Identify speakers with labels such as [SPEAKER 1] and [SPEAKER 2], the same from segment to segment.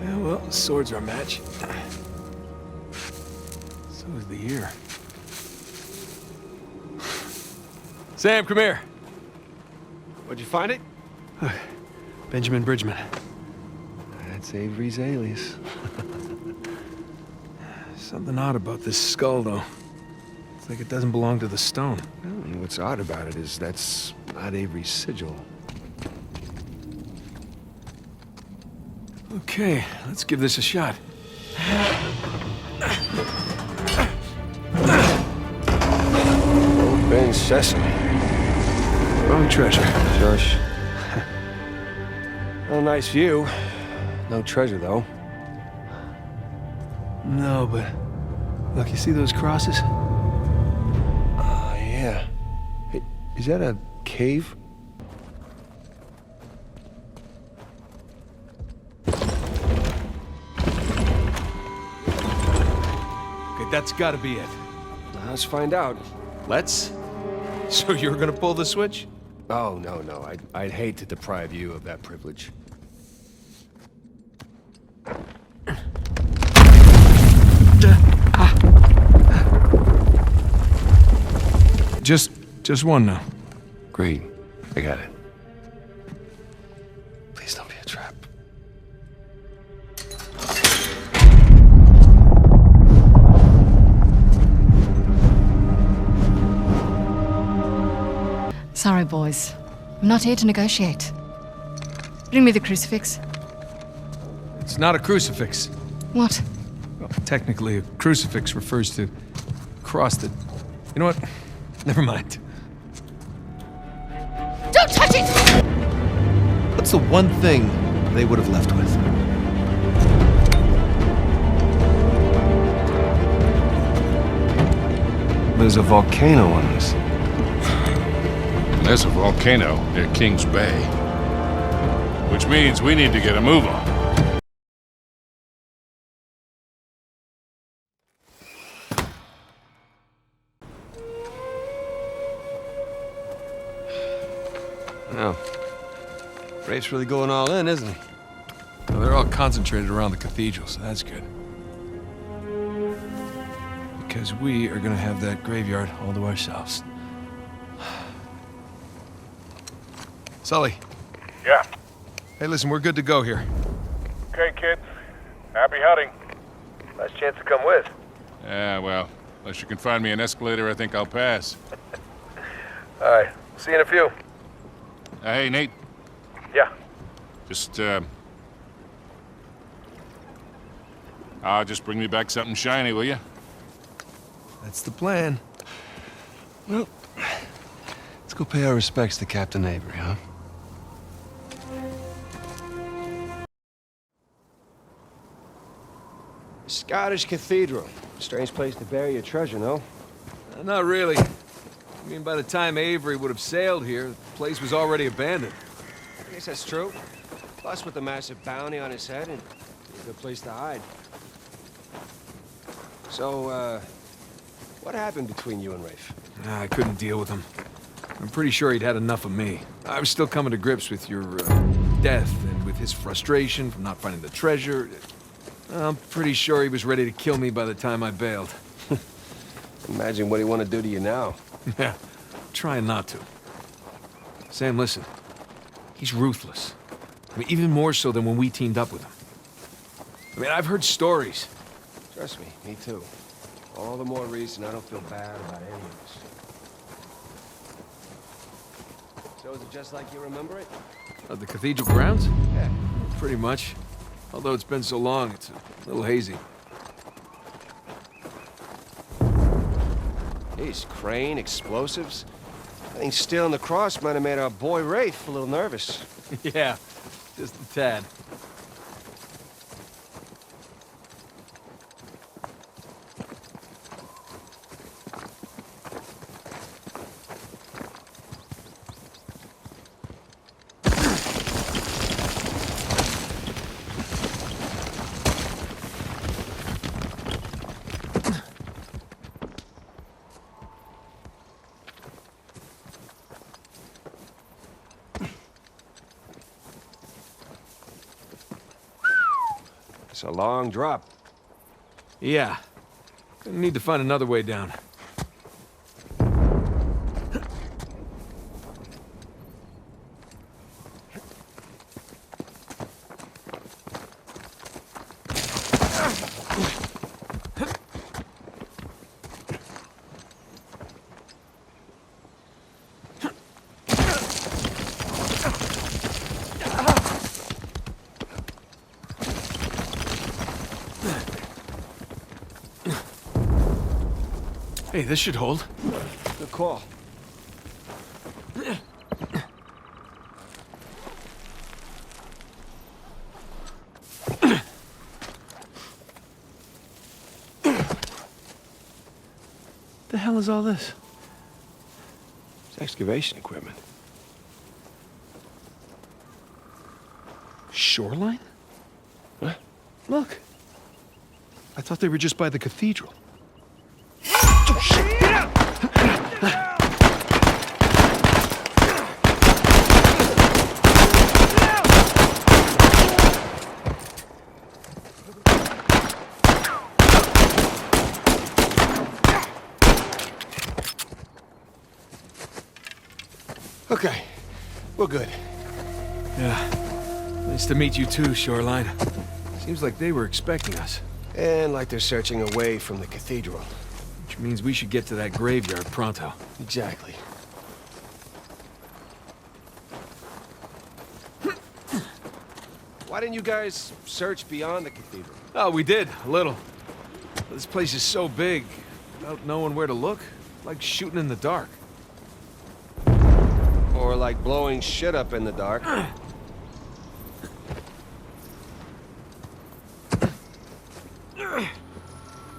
[SPEAKER 1] Yeah, well, the swords are a match. So is the ear. Sam, come here.
[SPEAKER 2] Where'd you find it?
[SPEAKER 1] Benjamin Bridgman.
[SPEAKER 2] That's Avery's alias.
[SPEAKER 1] Something odd about this skull, though. It's like it doesn't belong to the stone.
[SPEAKER 2] Well, what's odd about it is that's not Avery's sigil.
[SPEAKER 1] Okay, let's give this a shot.
[SPEAKER 2] Open sesame.
[SPEAKER 1] Wrong treasure.
[SPEAKER 2] Shush. Well, nice view. No treasure, though.
[SPEAKER 1] No, but... Look, you see those crosses?
[SPEAKER 2] Yeah. Hey, is that a cave?
[SPEAKER 1] Okay, that's gotta be it.
[SPEAKER 2] Let's find out.
[SPEAKER 1] Let's? So you're gonna pull the switch?
[SPEAKER 2] Oh, no. I'd hate to deprive you of that privilege.
[SPEAKER 1] Just one now.
[SPEAKER 2] Great. I got it. Please don't be a trap.
[SPEAKER 3] Sorry, boys. I'm not here to negotiate. Bring me the crucifix.
[SPEAKER 1] It's not a crucifix.
[SPEAKER 3] What?
[SPEAKER 1] Well, technically, a crucifix refers to a cross that... You know what? Never mind.
[SPEAKER 3] Don't touch it!
[SPEAKER 4] What's the one thing they would have left with?
[SPEAKER 2] There's a volcano on this.
[SPEAKER 5] There's a volcano near Kings Bay. Which means we need to get a move on.
[SPEAKER 2] Oh. Rafe's really going all in, isn't he?
[SPEAKER 1] Well, they're all concentrated around the cathedral, so that's good. Because we are gonna have that graveyard all to ourselves. Sully.
[SPEAKER 6] Yeah.
[SPEAKER 1] Hey, listen, we're good to go here.
[SPEAKER 6] Okay, kids. Happy hunting.
[SPEAKER 2] Last chance to come with.
[SPEAKER 5] Yeah, well, unless you can find me an escalator, I think I'll pass.
[SPEAKER 2] All right. See you in a few.
[SPEAKER 5] Hey, Nate.
[SPEAKER 6] Yeah.
[SPEAKER 5] Just bring me back something shiny, will you?
[SPEAKER 1] That's the plan.
[SPEAKER 2] Well, let's go pay our respects to Captain Avery, huh? Scottish Cathedral. Strange place to bury your treasure, no?
[SPEAKER 1] Not really. I mean, by the time Avery would have sailed here, the place was already abandoned.
[SPEAKER 2] I guess that's true. Plus, with the massive bounty on his head, it's a good place to hide. So, what happened between you and Rafe?
[SPEAKER 1] I couldn't deal with him. I'm pretty sure he'd had enough of me. I was still coming to grips with your death and with his frustration from not finding the treasure. I'm pretty sure he was ready to kill me by the time I bailed.
[SPEAKER 2] Imagine what he want to do to you now.
[SPEAKER 1] Yeah, trying not to. Sam, listen. He's ruthless. I mean, even more so than when we teamed up with him. I mean, I've heard stories.
[SPEAKER 2] Trust me, me too. All the more reason I don't feel bad about any of this. So is it just like you remember it?
[SPEAKER 1] The cathedral grounds?
[SPEAKER 2] Yeah.
[SPEAKER 1] Pretty much. Although it's been so long, it's a little hazy.
[SPEAKER 2] Geez, crane, explosives. I think stealing the cross might have made our boy Rafe a little nervous.
[SPEAKER 1] Yeah, just a tad.
[SPEAKER 2] It's a long drop.
[SPEAKER 1] Yeah. Gonna need to find another way down. Hey, this should hold.
[SPEAKER 2] Good call.
[SPEAKER 4] The hell is all this?
[SPEAKER 2] It's excavation equipment.
[SPEAKER 4] Shoreline?
[SPEAKER 2] What?
[SPEAKER 4] Look. I thought they were just by the cathedral.
[SPEAKER 2] Okay, we're good.
[SPEAKER 1] Yeah. Nice to meet you too, Shoreline. Seems like they were expecting us.
[SPEAKER 2] And like they're searching away from the cathedral.
[SPEAKER 1] Which means we should get to that graveyard pronto.
[SPEAKER 2] Exactly. Why didn't you guys search beyond the cathedral?
[SPEAKER 1] Oh, we did, a little. This place is so big, without knowing where to look, like shooting in the dark.
[SPEAKER 2] Or like blowing shit up in the dark?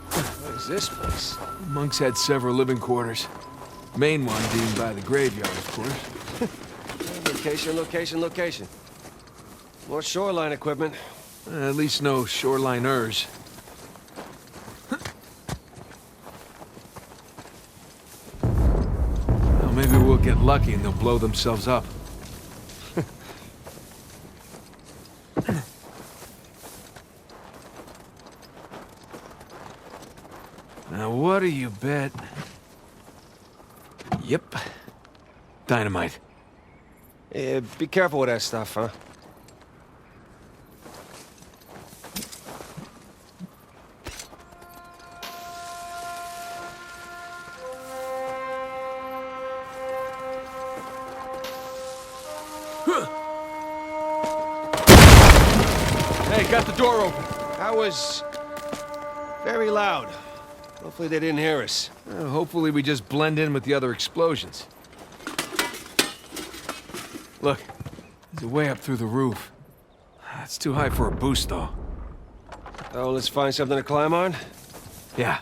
[SPEAKER 2] What is this place?
[SPEAKER 1] Monks had several living quarters. Main one being by the graveyard, of course.
[SPEAKER 2] Location, location, location. More shoreline equipment.
[SPEAKER 1] At least no shoreliners. Well, maybe we'll get lucky and they'll blow themselves up. Now, what do you bet? Yep. Dynamite.
[SPEAKER 2] Be careful with that stuff, huh?
[SPEAKER 1] Hey, got the door open.
[SPEAKER 2] That was very loud. Hopefully they didn't hear us.
[SPEAKER 1] Hopefully we just blend in with the other explosions. Look, there's a way up through the roof. It's too high for a boost, though.
[SPEAKER 2] Oh, let's find something to climb on?
[SPEAKER 1] Yeah.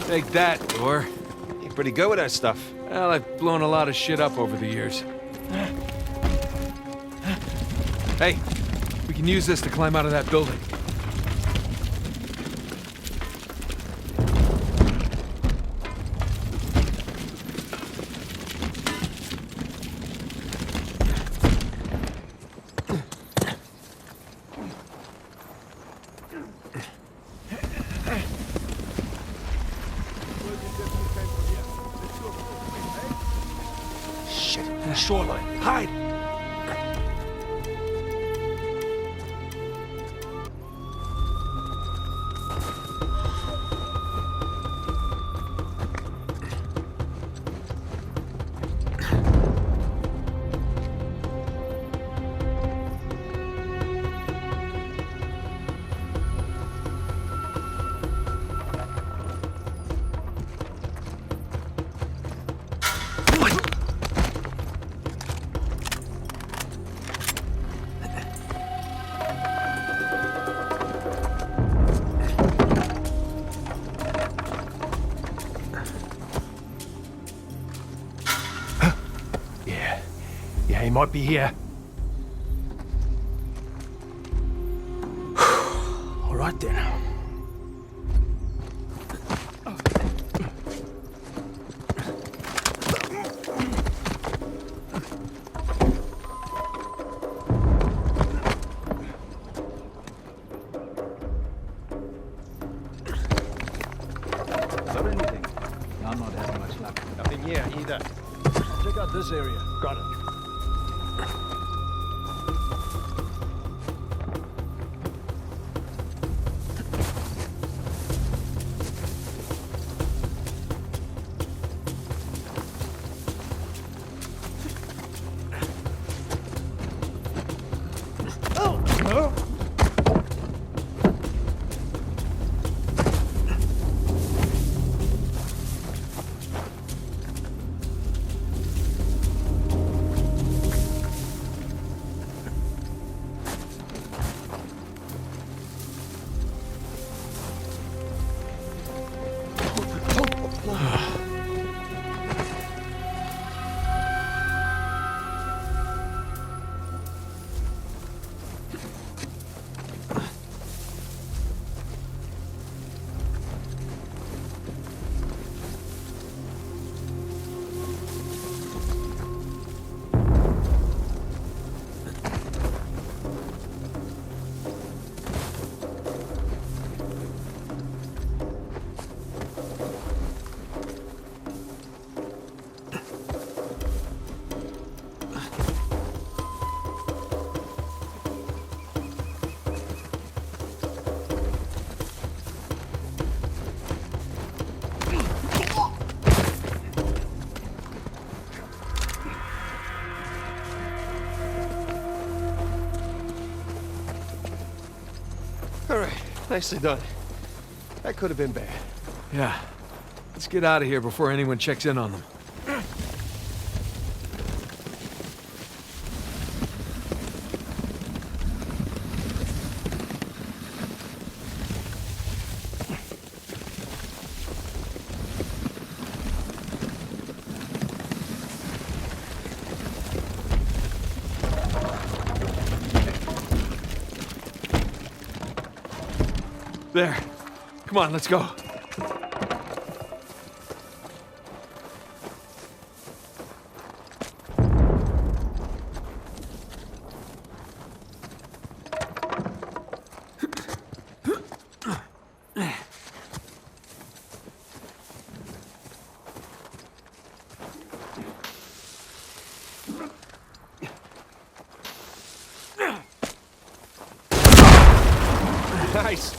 [SPEAKER 1] Take that, Boar.
[SPEAKER 2] You're pretty good with that stuff.
[SPEAKER 1] Well, I've blown a lot of shit up over the years. Hey, we can use this to climb out of that building.
[SPEAKER 2] Shoreline. Hide!
[SPEAKER 7] Yeah, he might be here. All right then.
[SPEAKER 8] Got anything? I'm not having much luck.
[SPEAKER 7] Nothing here either.
[SPEAKER 8] Check out this area.
[SPEAKER 7] Got it.
[SPEAKER 2] All right, nicely done. That could have been bad.
[SPEAKER 1] Yeah. Let's get out of here before anyone checks in on them. There. Come on, let's go.
[SPEAKER 2] Nice.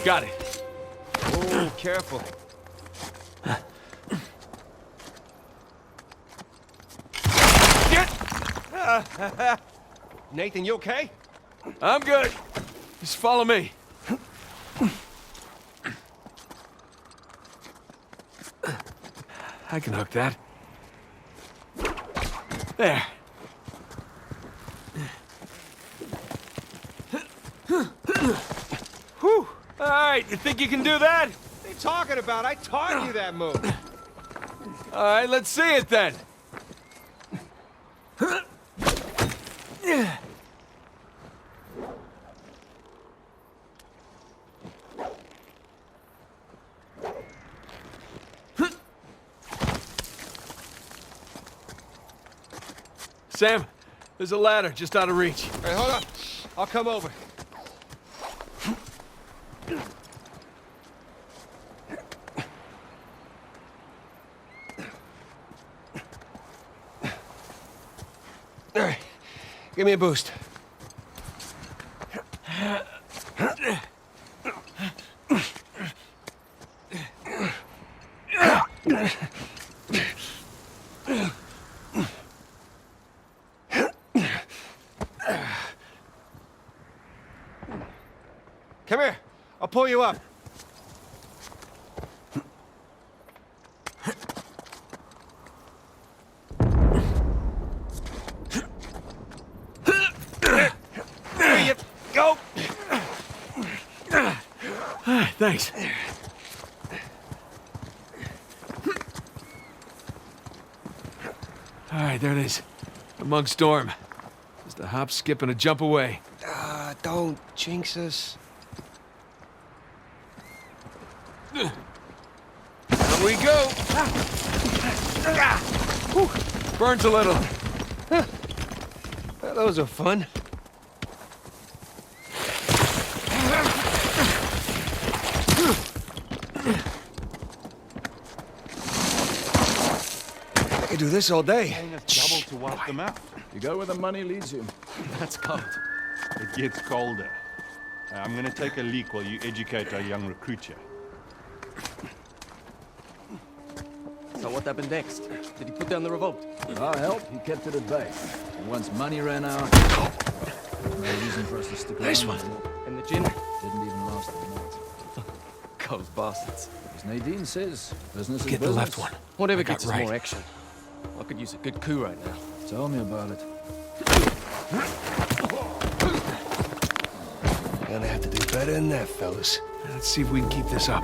[SPEAKER 1] Got it.
[SPEAKER 2] Oh, careful. Nathan, you okay?
[SPEAKER 1] I'm good. Just follow me. I can hook that. There. Whew. All right, you think you can do that?
[SPEAKER 2] What are you talking about? I taught you that move.
[SPEAKER 1] All right, let's see it then. Sam, there's a ladder just out of reach.
[SPEAKER 2] All right, hold on. I'll come over. All right, give me a boost. Come here. I'll pull you up.
[SPEAKER 1] Thanks. All right, there it is. The monk's dorm. Just a hop, skip, and a jump away.
[SPEAKER 2] Don't jinx us.
[SPEAKER 1] Here we go. Burns a little.
[SPEAKER 2] Well, those are fun. I could do this all day.
[SPEAKER 9] Double to wipe them out.
[SPEAKER 8] You go where the money leads you.
[SPEAKER 9] That's cold. It gets colder. I'm gonna take a leak while you educate our young recruit here.
[SPEAKER 7] So what happened next? Did he put down the revolt?
[SPEAKER 8] With our help, he kept it at bay. And once money ran out, no reason for us to stick around.
[SPEAKER 1] Nice one.
[SPEAKER 8] Anymore.
[SPEAKER 7] And the gin?
[SPEAKER 8] Didn't even last the night.
[SPEAKER 7] Those bastards.
[SPEAKER 8] As Nadine says, business is
[SPEAKER 1] Get the
[SPEAKER 8] business.
[SPEAKER 1] left one.
[SPEAKER 7] Whatever
[SPEAKER 1] I got
[SPEAKER 7] gets us
[SPEAKER 1] right.
[SPEAKER 7] more action. I could use a good coup right now.
[SPEAKER 8] Tell me about it.
[SPEAKER 2] Gonna have to do better than that, fellas.
[SPEAKER 1] Let's see if we can keep this up.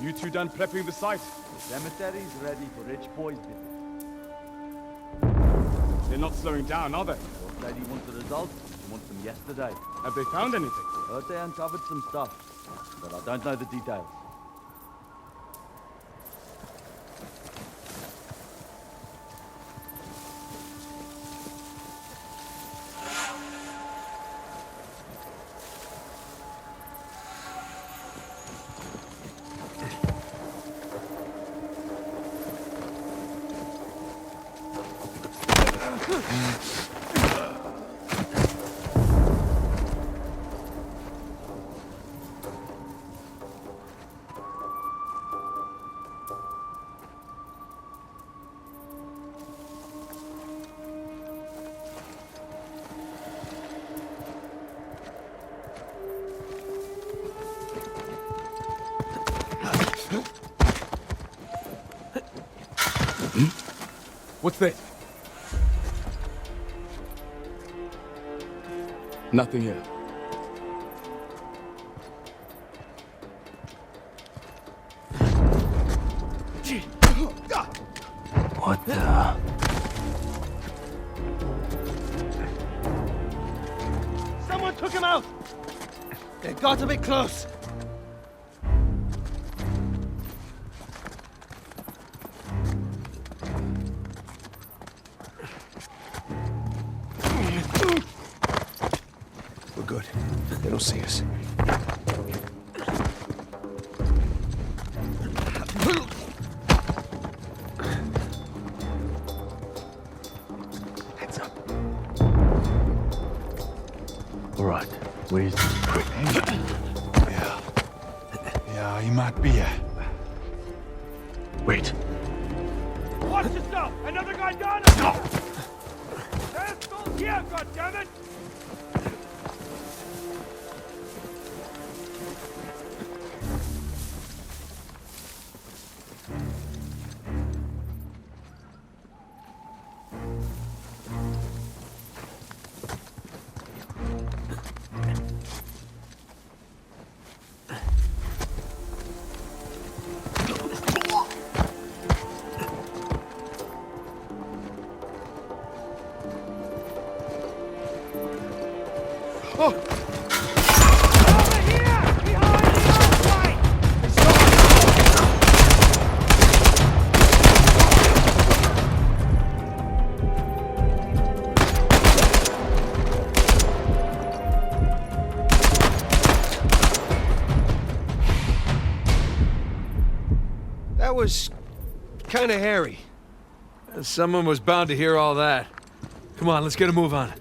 [SPEAKER 6] You two done prepping the site?
[SPEAKER 8] Cemetery's ready for rich boys' visit.
[SPEAKER 6] They're not slowing down, are they?
[SPEAKER 8] What lady wants the results? She wants them yesterday.
[SPEAKER 6] Have they found anything?
[SPEAKER 8] Heard they uncovered some stuff, but I don't know the details.
[SPEAKER 6] What's this? Nothing here.
[SPEAKER 2] What the?
[SPEAKER 7] Someone took him out! They got a bit close.
[SPEAKER 2] We're good. They don't see us. Heads up.
[SPEAKER 8] All right, where's the prick?
[SPEAKER 9] Yeah, he might be here.
[SPEAKER 8] Wait.
[SPEAKER 6] Watch yourself! Another guy down! They're still here, goddammit!
[SPEAKER 2] That was kind of hairy.
[SPEAKER 1] Someone was bound to hear all that. Come on, let's get a move on.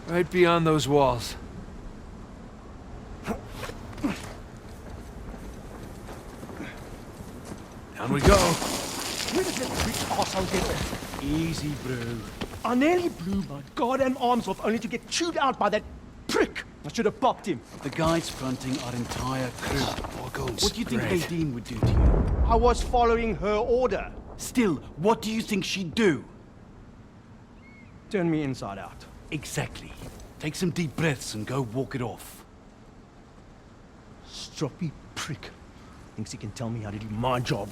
[SPEAKER 1] Right beyond those walls. Down we go.
[SPEAKER 7] Where did that prick arsehole get there? Easy, bro. I nearly blew my goddamn arms off only to get chewed out by that prick. I should have popped him.
[SPEAKER 8] The guys fronting our entire crew.
[SPEAKER 1] Boggles.
[SPEAKER 8] What do you think Nadine would do to you?
[SPEAKER 7] I was following her order.
[SPEAKER 8] Still, what do you think she'd do?
[SPEAKER 7] Turn me inside out.
[SPEAKER 8] Exactly. Take some deep breaths and go walk it off.
[SPEAKER 7] Stroppy prick. Thinks he can tell me how to do my job.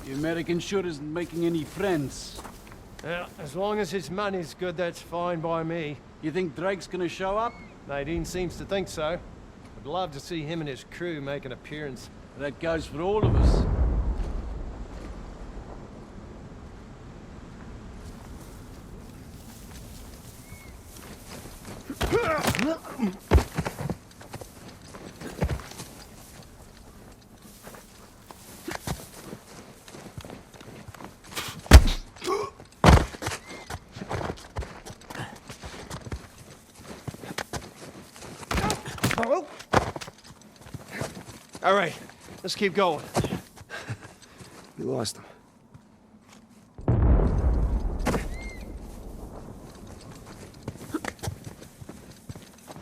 [SPEAKER 8] The American sure isn't making any friends.
[SPEAKER 2] Yeah, as long as his money's good, that's fine by me.
[SPEAKER 8] You think Drake's gonna show up?
[SPEAKER 2] Nadine seems to think so. I'd love to see him and his crew make an appearance.
[SPEAKER 8] That goes for all of us.
[SPEAKER 2] All right, let's keep going. We lost him.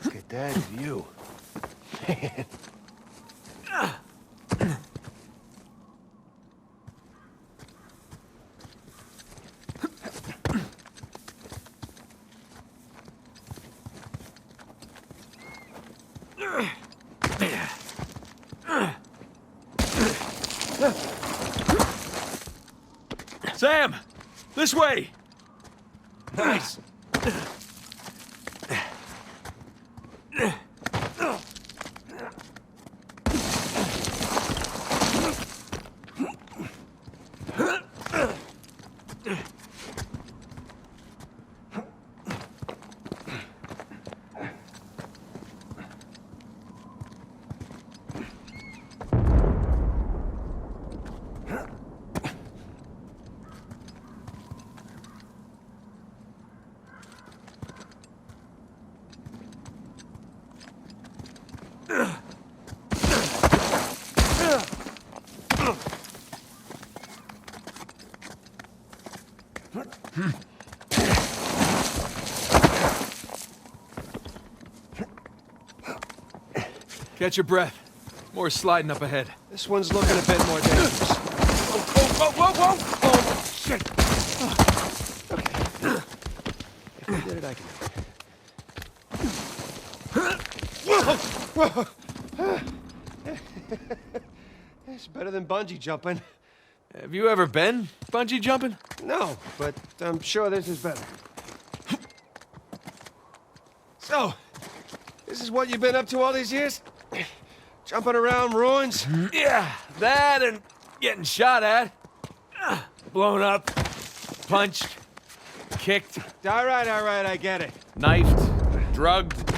[SPEAKER 2] Look at that view. Man.
[SPEAKER 1] Sam! This way!
[SPEAKER 2] Nice.
[SPEAKER 1] Catch your breath. More sliding up ahead.
[SPEAKER 2] This one's looking a bit more dangerous.
[SPEAKER 1] Whoa, whoa, whoa, whoa! Oh, shit!
[SPEAKER 2] Okay. If I did it, I can do it. It's better than bungee jumping.
[SPEAKER 1] Have you ever been bungee jumping?
[SPEAKER 2] No, but I'm sure this is better. So, this is what you've been up to all these years? Jumping around ruins?
[SPEAKER 1] Yeah, that and getting shot at. Blown up. Punched. Kicked.
[SPEAKER 2] All right, I get it.
[SPEAKER 1] Knifed. Drugged.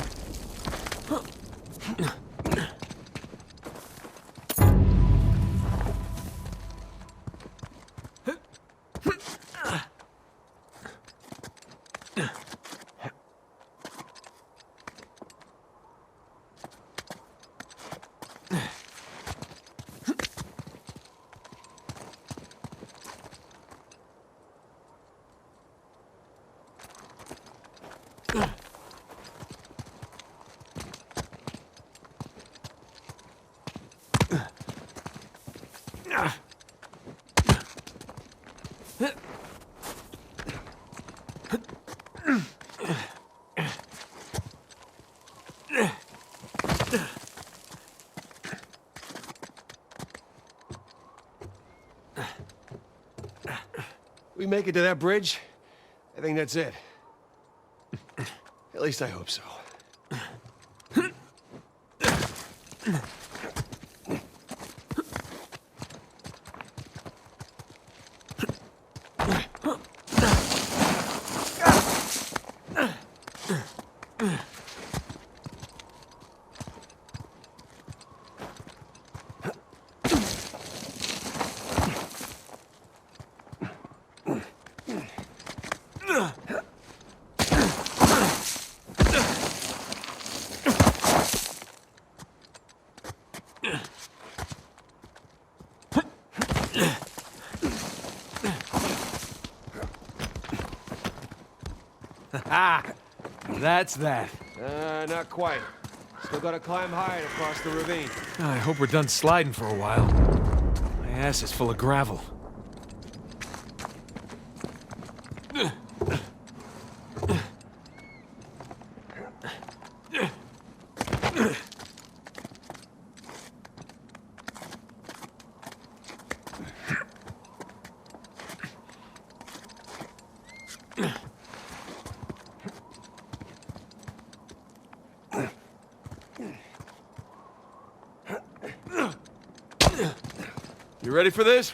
[SPEAKER 2] We make it to that bridge? I think that's it. At least I hope so.
[SPEAKER 1] Ha! That's that.
[SPEAKER 2] Not quite. Still gotta climb high and across the ravine.
[SPEAKER 1] I hope we're done sliding for a while. My ass is full of gravel. You ready for this?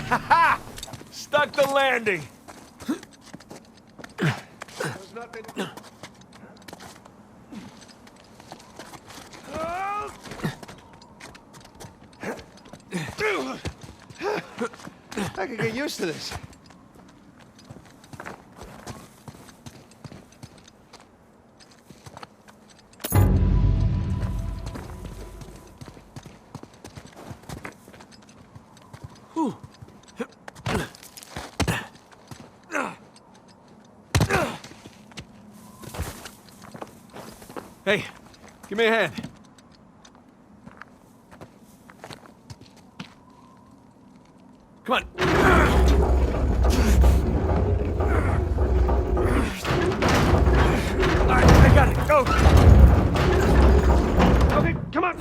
[SPEAKER 1] Ha-ha! Stuck the landing.
[SPEAKER 2] There's nothing. I could get used to this.
[SPEAKER 1] Hey, give me a hand. Come on. All right, I got it. Go.
[SPEAKER 2] Okay, come on.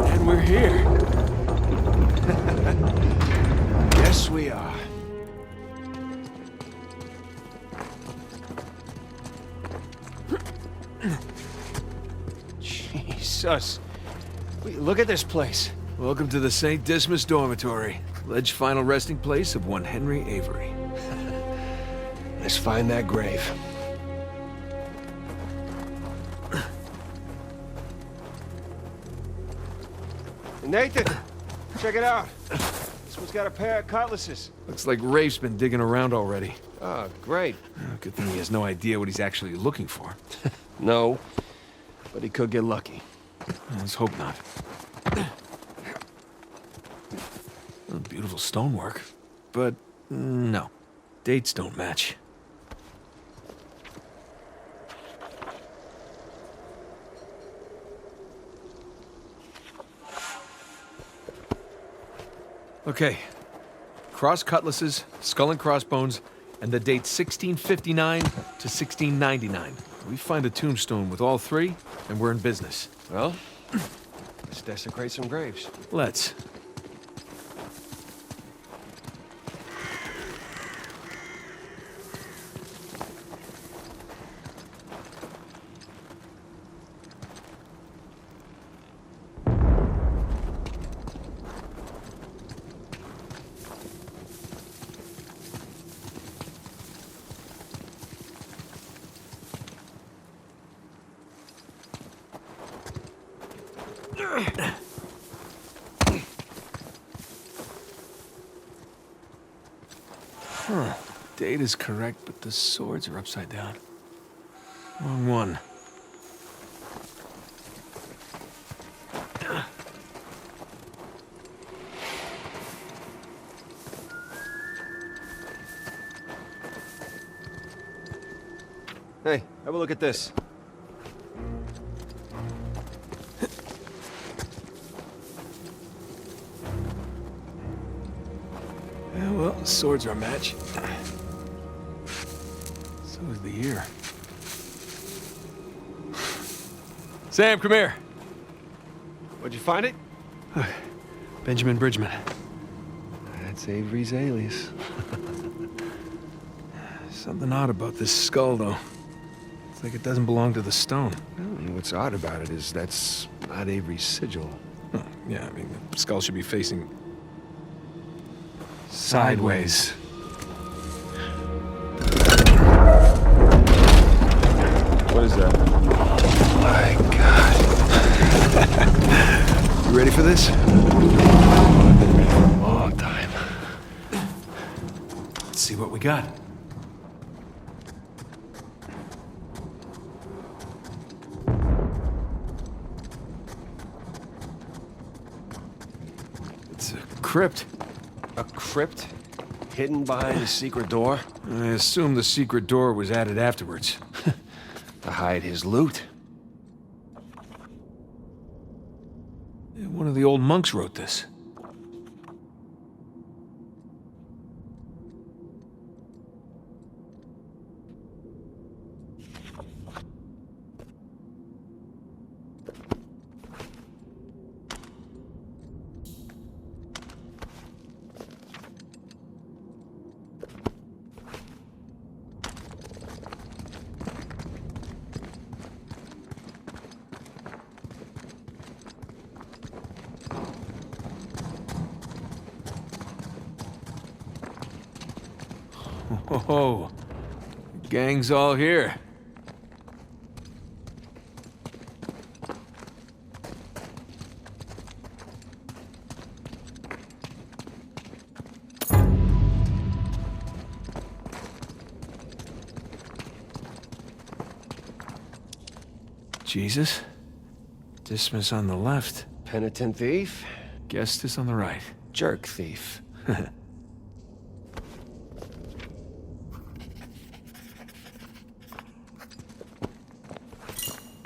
[SPEAKER 1] And we're here.
[SPEAKER 2] Yes, we are. Jesus. Look at this place.
[SPEAKER 1] Welcome to the St. Dismas Dormitory, alleged final resting place of one Henry Avery.
[SPEAKER 2] Let's find that grave. Nathan, check it out. This one's got a pair of cutlasses.
[SPEAKER 1] Looks like Rafe's been digging around already.
[SPEAKER 2] Oh, great.
[SPEAKER 1] Good thing he has no idea what he's actually looking for.
[SPEAKER 2] No, but he could get lucky.
[SPEAKER 1] Let's hope not. Oh, beautiful stonework. But no, dates don't match. Okay. Cross cutlasses, skull and crossbones, and the date 1659 to 1699. We find a tombstone with all three, and we're in business.
[SPEAKER 2] Well, let's desecrate some graves.
[SPEAKER 1] Let's. Huh. Date is correct, but the swords are upside down. Wrong one.
[SPEAKER 2] Hey, have a look at this.
[SPEAKER 1] Yeah, well, the swords are a match. So is the ear. Sam, come here.
[SPEAKER 2] Where'd you find it?
[SPEAKER 1] Benjamin Bridgman.
[SPEAKER 2] That's Avery's alias.
[SPEAKER 1] Something odd about this skull, though. It's like it doesn't belong to the stone.
[SPEAKER 2] Well, what's odd about it is that's not Avery's sigil.
[SPEAKER 1] Oh, yeah, I mean, the skull should be facing sideways.
[SPEAKER 6] What is that?
[SPEAKER 1] My God. You ready for this? Long time. Let's see what we got. crypt.
[SPEAKER 2] A crypt? Hidden behind a secret door?
[SPEAKER 1] I assume the secret door was added afterwards.
[SPEAKER 2] To hide his loot.
[SPEAKER 1] One of the old monks wrote this. Oh, gang's all here. Jesus. Dismas on the left.
[SPEAKER 2] Penitent thief?
[SPEAKER 1] Gestus on the right.
[SPEAKER 2] Jerk thief.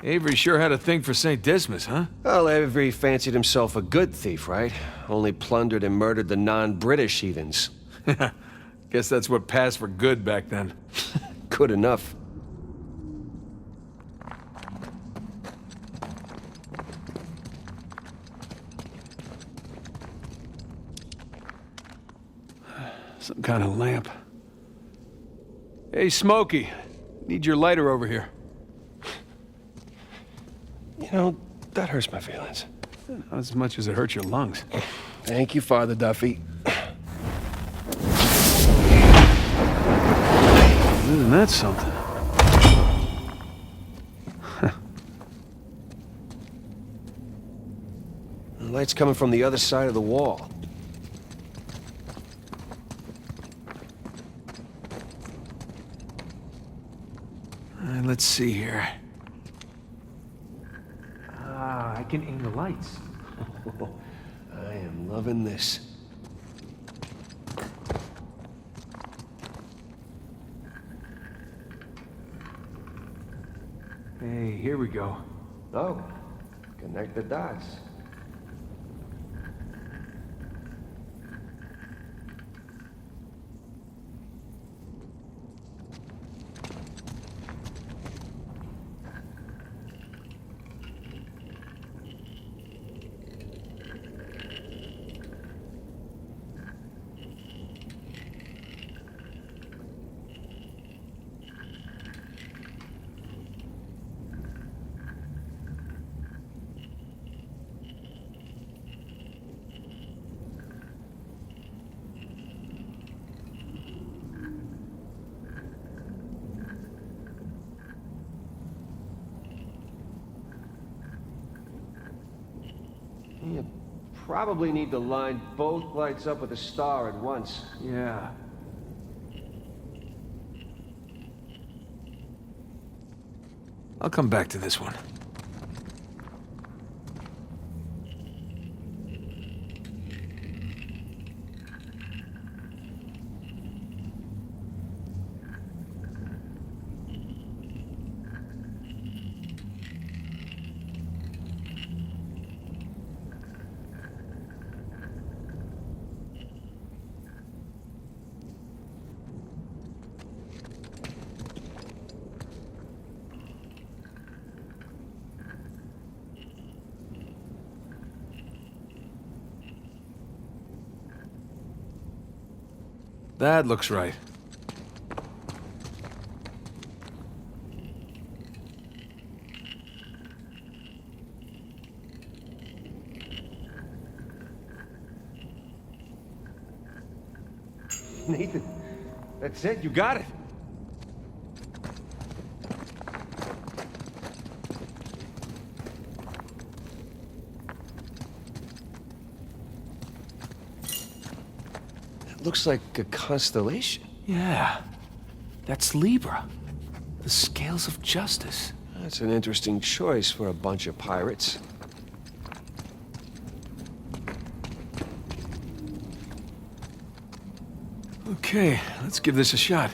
[SPEAKER 1] Avery sure had a thing for St. Dismas, huh?
[SPEAKER 2] Well, Avery fancied himself a good thief, right? Only plundered and murdered the non-British heathens.
[SPEAKER 1] Guess that's what passed for good back then.
[SPEAKER 2] Good enough.
[SPEAKER 1] Some kind of lamp. Hey, Smokey. Need your lighter over here.
[SPEAKER 2] You know, that hurts my feelings.
[SPEAKER 1] Not as much as it hurts your lungs.
[SPEAKER 2] Thank you, Father Duffy.
[SPEAKER 1] Isn't that something?
[SPEAKER 2] The light's coming from the other side of the wall.
[SPEAKER 1] Let's see here. Ah, I can aim the lights.
[SPEAKER 2] I am loving this.
[SPEAKER 1] Hey, here we go.
[SPEAKER 2] Oh, connect the dots. You probably need to line both lights up with a star at once.
[SPEAKER 1] Yeah. I'll come back to this one. That looks right.
[SPEAKER 2] Nathan, that's it. You got it. It looks like a constellation.
[SPEAKER 1] Yeah. That's Libra. The scales of justice.
[SPEAKER 2] That's an interesting choice for a bunch of pirates.
[SPEAKER 1] Okay, let's give this a shot.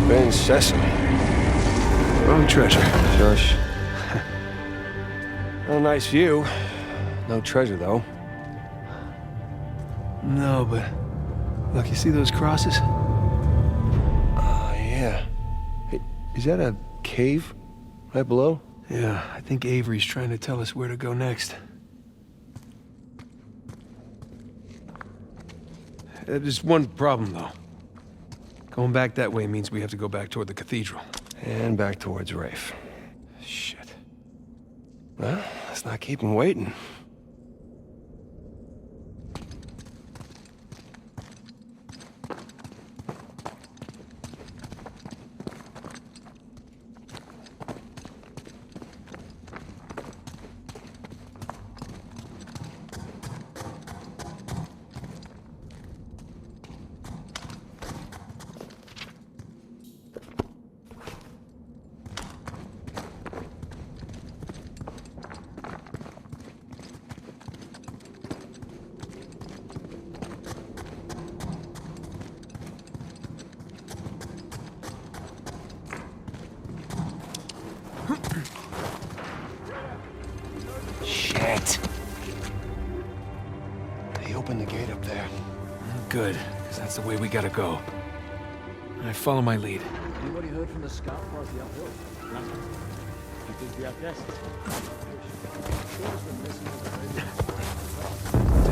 [SPEAKER 2] Ben Sesame.
[SPEAKER 1] Wrong treasure.
[SPEAKER 2] Josh. A nice view. No treasure, though.
[SPEAKER 1] No, but look, you see those crosses?
[SPEAKER 2] Oh, yeah. Hey, is that a cave right below?
[SPEAKER 1] Yeah, I think Avery's trying to tell us where to go next. There's one problem, though. Going back that way means we have to go back toward the cathedral.
[SPEAKER 2] And back towards Rafe.
[SPEAKER 1] Shit.
[SPEAKER 2] Well, let's not keep him waiting.
[SPEAKER 1] Shit.
[SPEAKER 2] They opened the gate up there.
[SPEAKER 1] Good, because that's the way we gotta go. I follow my lead.
[SPEAKER 8] Anybody heard from the scout party uphill?
[SPEAKER 6] You think we have guests?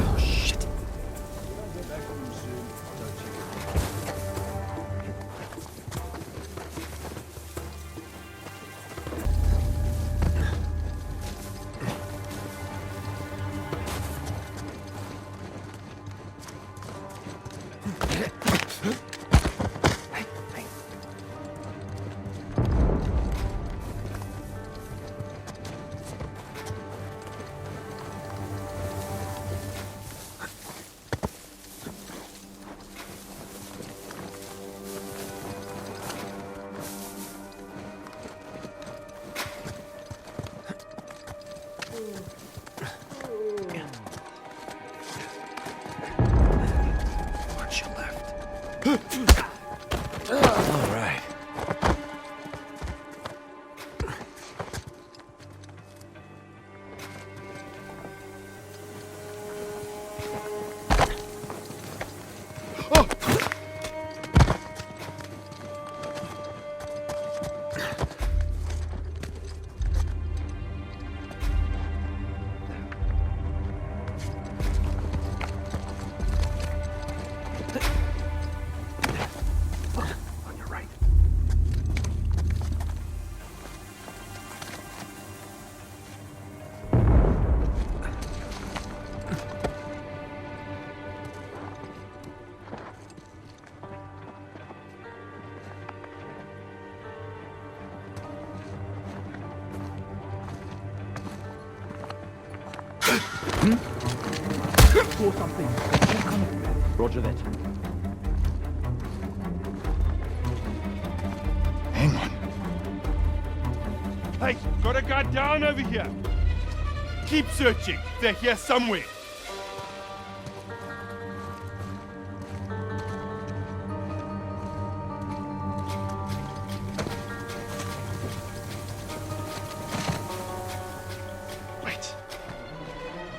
[SPEAKER 1] Oh, shit. All right.
[SPEAKER 7] Or something.
[SPEAKER 8] Roger that.
[SPEAKER 5] Hang on.
[SPEAKER 9] Hey, got a guy down over here. Keep searching. They're here somewhere.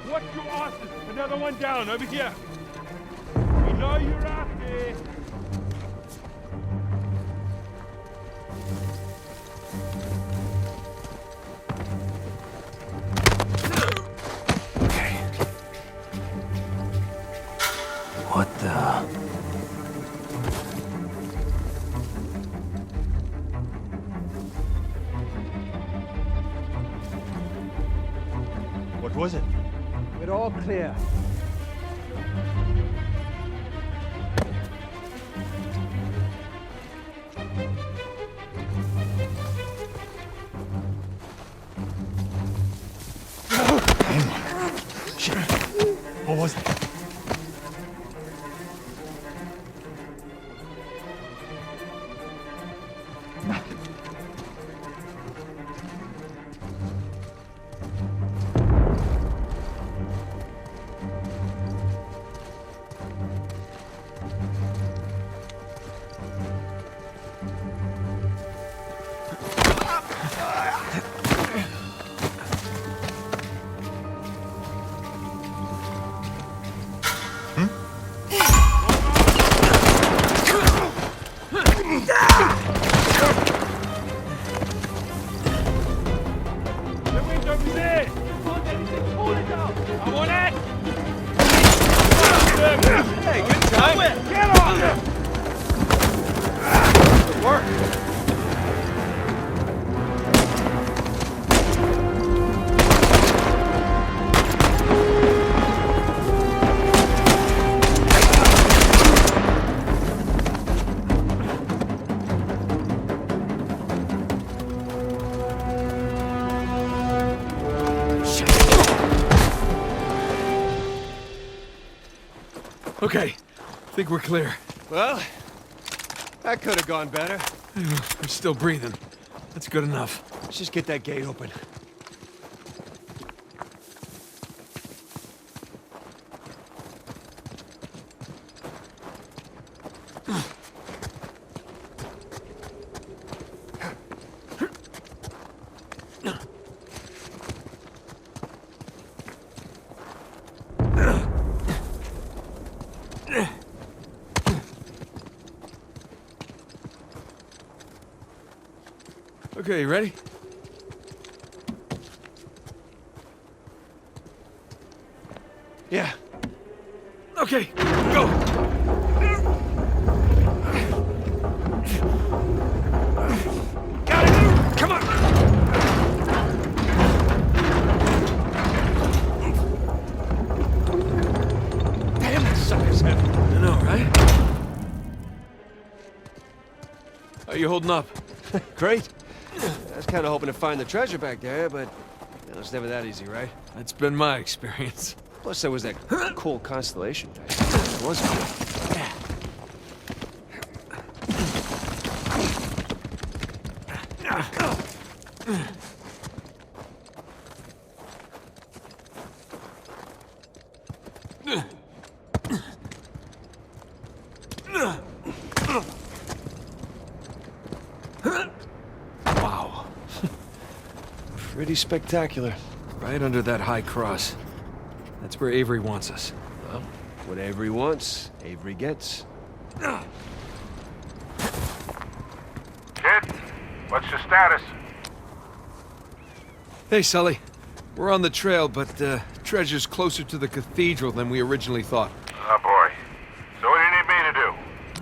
[SPEAKER 9] What your asses? Another one down over here. We know you're out there.
[SPEAKER 1] Okay. What the?
[SPEAKER 9] What was it?
[SPEAKER 7] We're all clear.
[SPEAKER 9] What was it?
[SPEAKER 1] Okay, think we're clear.
[SPEAKER 2] Well, that could have gone better.
[SPEAKER 1] We're still breathing. That's good enough.
[SPEAKER 2] Let's just get that gate open.
[SPEAKER 1] Okay, you ready?
[SPEAKER 2] Yeah.
[SPEAKER 1] Okay, go!
[SPEAKER 2] Got it! Come on! Damn, that sucker's heavy.
[SPEAKER 1] I know, right? How you holding up?
[SPEAKER 2] Great. I was kind of hoping to find the treasure back there, but you know, it's never that easy, right?
[SPEAKER 1] That's been my experience.
[SPEAKER 2] Plus, there was that cool constellation thing. It was cool. Yeah.
[SPEAKER 1] Wow.
[SPEAKER 2] Pretty spectacular.
[SPEAKER 1] Right under that high cross. That's where Avery wants us.
[SPEAKER 2] Well, what Avery wants, Avery gets.
[SPEAKER 10] Kid, what's your status?
[SPEAKER 1] Hey, Sully. We're on the trail, but treasure's closer to the cathedral than we originally thought.
[SPEAKER 10] Oh, boy. So what do you need me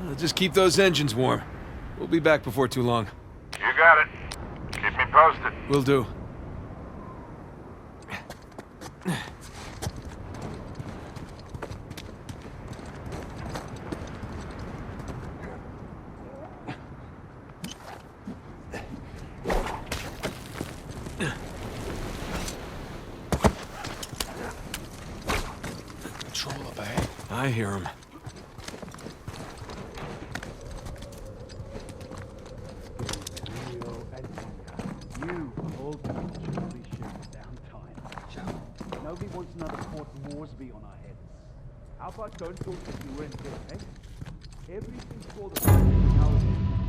[SPEAKER 10] to do?
[SPEAKER 1] Just keep those engines warm. We'll be back before too long.
[SPEAKER 10] You got it. Keep me posted.
[SPEAKER 1] Will do.
[SPEAKER 5] Patrol up ahead.
[SPEAKER 1] I hear him.
[SPEAKER 6] You old truly should downtime. Nobody wants another Port Moresby on our heads. How about don't talk to you and get, eh? Everything's for the now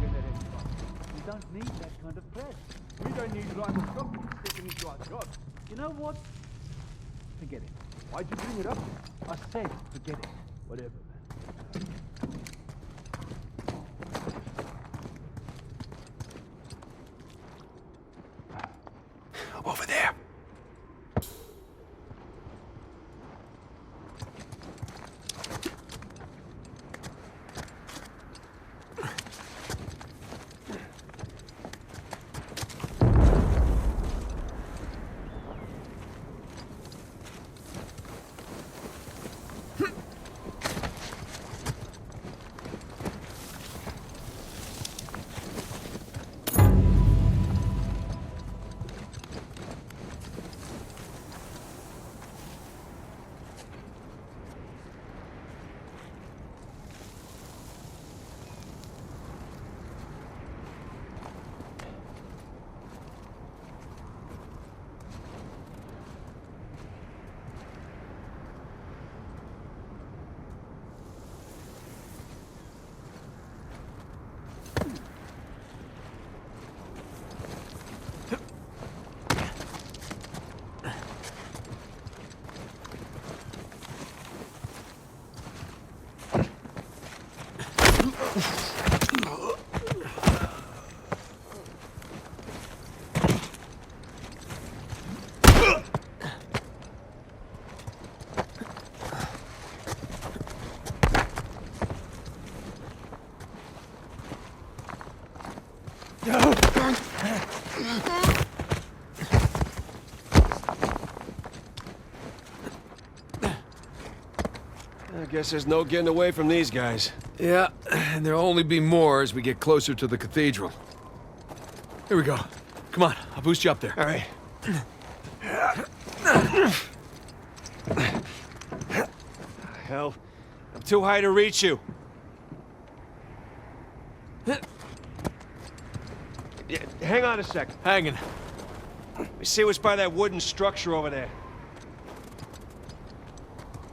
[SPEAKER 6] generate fun. We don't need that kind of press. We don't need rival companies stepping into our jobs. You know what? Forget it. Why'd you bring it up? I said forget it. Whatever, man.
[SPEAKER 1] Over there.
[SPEAKER 2] I guess there's no getting away from these guys.
[SPEAKER 1] Yeah, and there'll only be more as we get closer to the cathedral. Here we go. Come on, I'll boost you up there.
[SPEAKER 2] All right. Hell, I'm too high to reach you. Yeah, hang on a second.
[SPEAKER 1] Hanging.
[SPEAKER 2] Let me see what's by that wooden structure over there.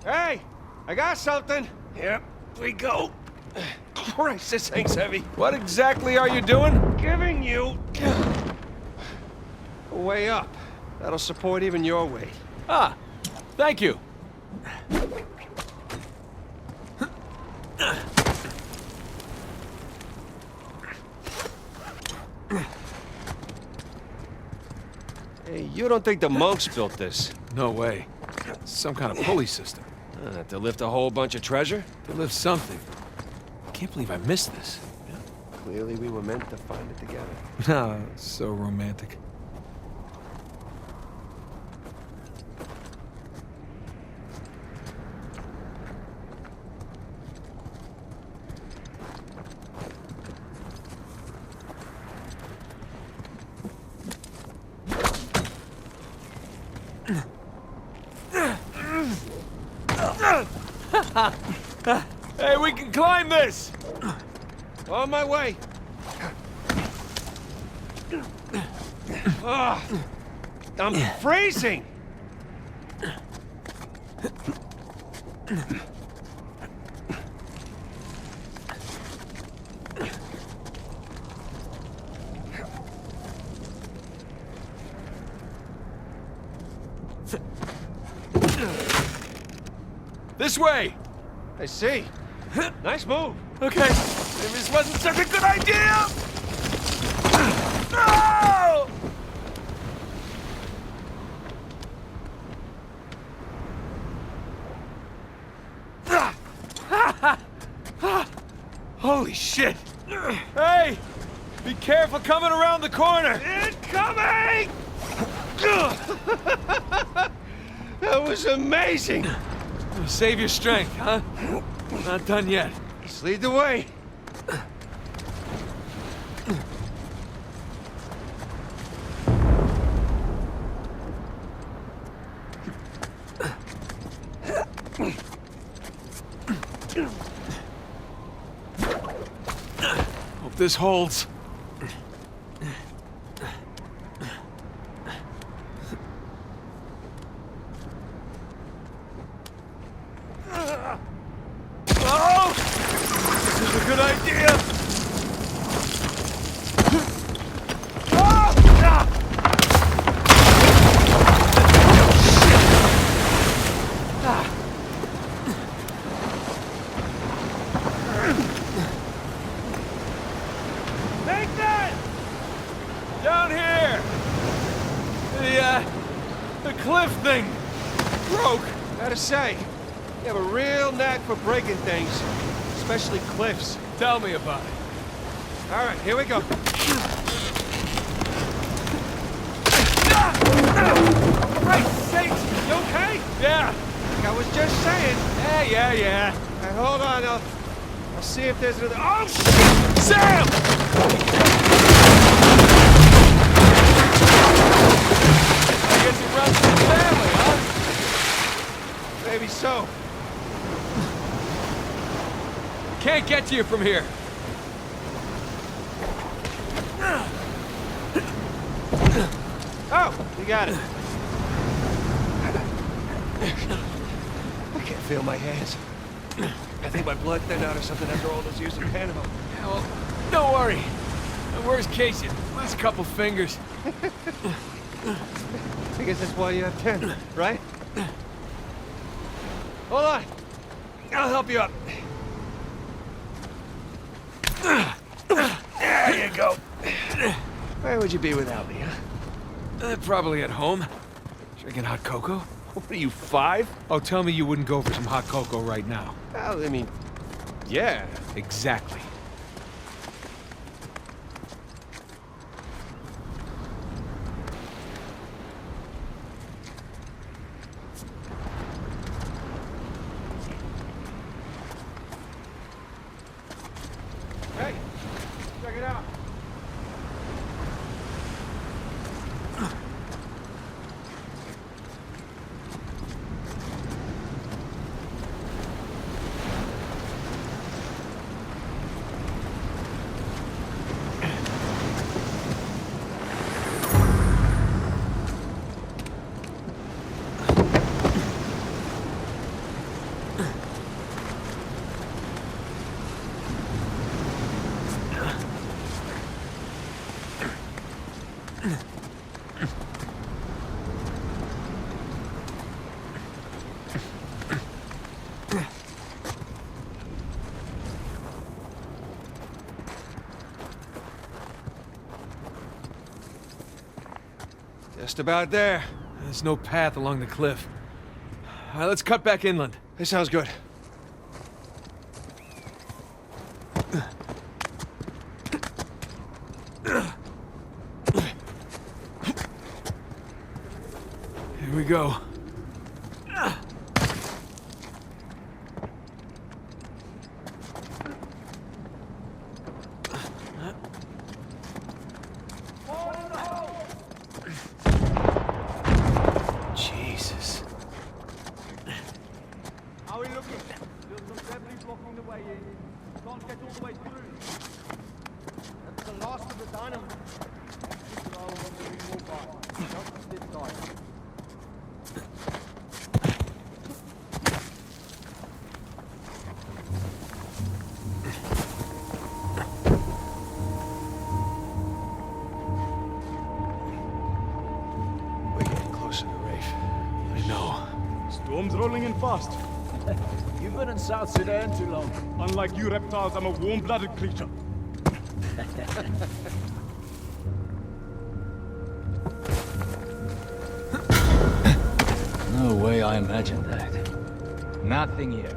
[SPEAKER 2] Hey! I got something! Here we go. Christ, this thing's heavy.
[SPEAKER 1] What exactly are you doing?
[SPEAKER 2] Giving you a way up. That'll support even your weight.
[SPEAKER 1] Ah, thank you.
[SPEAKER 2] Hey, you don't think the monks built this?
[SPEAKER 1] No way. Some kind of pulley system.
[SPEAKER 2] To lift a whole bunch of treasure?
[SPEAKER 1] To lift something. I can't believe I missed this.
[SPEAKER 2] Clearly we were meant to find it together.
[SPEAKER 1] Ah, so romantic. Hey, we can climb this!
[SPEAKER 2] On my way! I'm freezing!
[SPEAKER 1] This way!
[SPEAKER 2] I see. Nice move.
[SPEAKER 1] Okay, maybe this wasn't such a good idea! No! Holy shit! Hey! Be careful coming around the corner!
[SPEAKER 2] Incoming! That was amazing!
[SPEAKER 1] Save your strength, huh? Not done yet.
[SPEAKER 2] Let's lead the way.
[SPEAKER 1] Hope this holds. Good idea!
[SPEAKER 2] Nathan!
[SPEAKER 1] Down here! The cliff thing broke.
[SPEAKER 2] Gotta say, you have a real knack for breaking things. Especially cliffs.
[SPEAKER 1] Tell me about it.
[SPEAKER 2] All right, here we go.
[SPEAKER 1] Christ's sakes!
[SPEAKER 2] You okay?
[SPEAKER 1] Yeah.
[SPEAKER 2] Like I was just saying.
[SPEAKER 1] Yeah.
[SPEAKER 2] Hey, hold on. I'll see if there's another. Oh shit!
[SPEAKER 1] Sam! I guess he runs with his family, huh?
[SPEAKER 2] Maybe so.
[SPEAKER 1] Can't get to you from here.
[SPEAKER 2] Oh, you got it. I can't feel my hands. I think my blood thinned out or something after all those years in Panama.
[SPEAKER 1] Yeah, well, don't worry. In worst case, you lose a couple fingers.
[SPEAKER 2] I guess that's why you have 10, right? Hold on. I'll help you up. There you go. Where would you be without me, huh?
[SPEAKER 1] Probably at home. Drinking hot cocoa.
[SPEAKER 2] What are you, 5?
[SPEAKER 1] Oh, tell me you wouldn't go for some hot cocoa right now.
[SPEAKER 2] Well, I mean, yeah.
[SPEAKER 1] Exactly.
[SPEAKER 2] Hey, check it out. Just about there.
[SPEAKER 1] There's no path along the cliff. All right, let's cut back inland.
[SPEAKER 2] This sounds good.
[SPEAKER 1] Here we go. Jesus.
[SPEAKER 6] How are we looking? There's some debris blocking the way in. Can't get all the way through. That's the last of the dynamite. Just roll on the removal bar. Not this side.
[SPEAKER 2] We're getting closer to Rafe.
[SPEAKER 1] I know.
[SPEAKER 6] Storm's rolling in fast.
[SPEAKER 8] You've been in South Sudan too long.
[SPEAKER 6] Unlike you reptiles, I'm a warm-blooded creature.
[SPEAKER 8] No way I imagined that. Nothing here.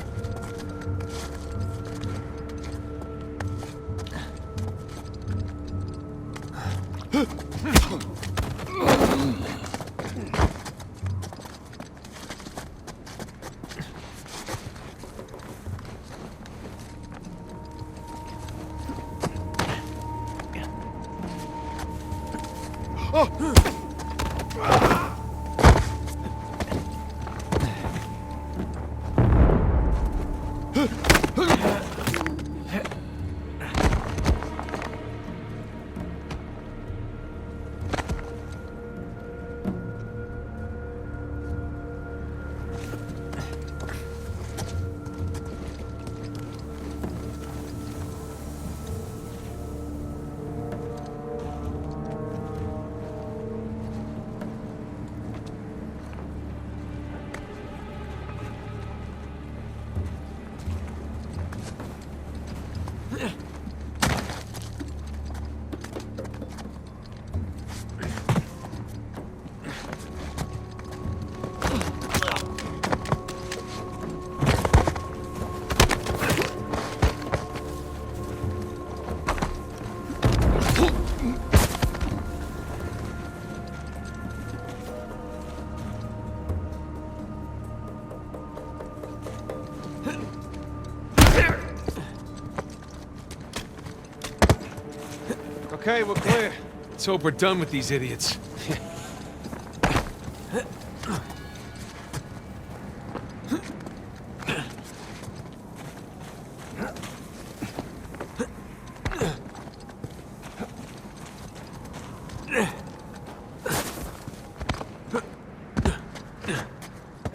[SPEAKER 2] Okay, we're clear.
[SPEAKER 1] Let's hope we're done with these idiots.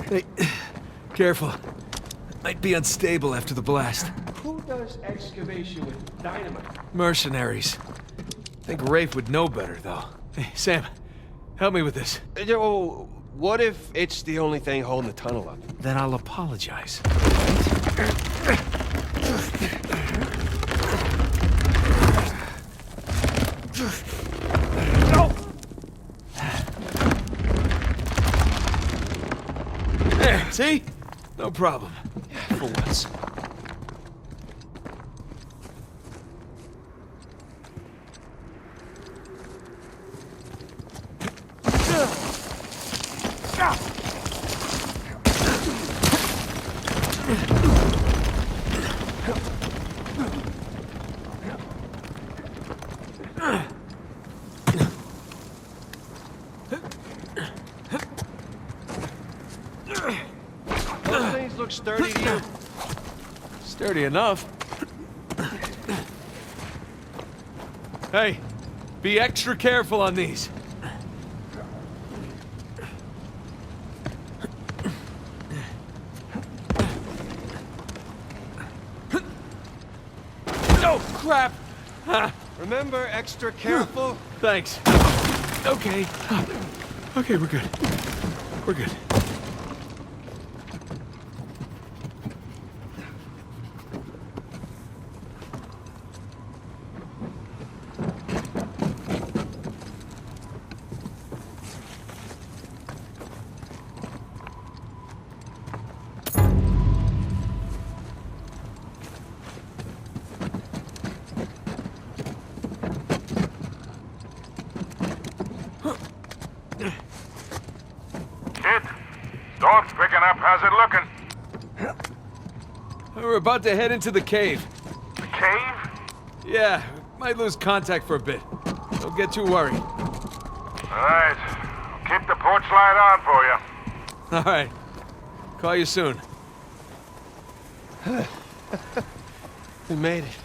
[SPEAKER 1] Hey, careful. Might be unstable after the blast.
[SPEAKER 2] Who does excavation with dynamite?
[SPEAKER 1] Mercenaries. I think Rafe would know better, though. Hey, Sam, help me with this.
[SPEAKER 2] Oh, what if it's the only thing holding the tunnel up?
[SPEAKER 1] Then I'll apologize. There, see? No problem.
[SPEAKER 2] For once. Those things look sturdy to you.
[SPEAKER 1] Sturdy enough. Hey, be extra careful on these. Oh, crap!
[SPEAKER 2] Remember, extra careful.
[SPEAKER 1] Thanks. Okay. Okay, we're good. We're good.
[SPEAKER 10] How's it looking?
[SPEAKER 1] We're about to head into the cave.
[SPEAKER 10] The cave?
[SPEAKER 1] Yeah, might lose contact for a bit. Don't get too worried.
[SPEAKER 10] All right. Keep the porch light on for you.
[SPEAKER 1] All right. Call you soon.
[SPEAKER 2] We made it.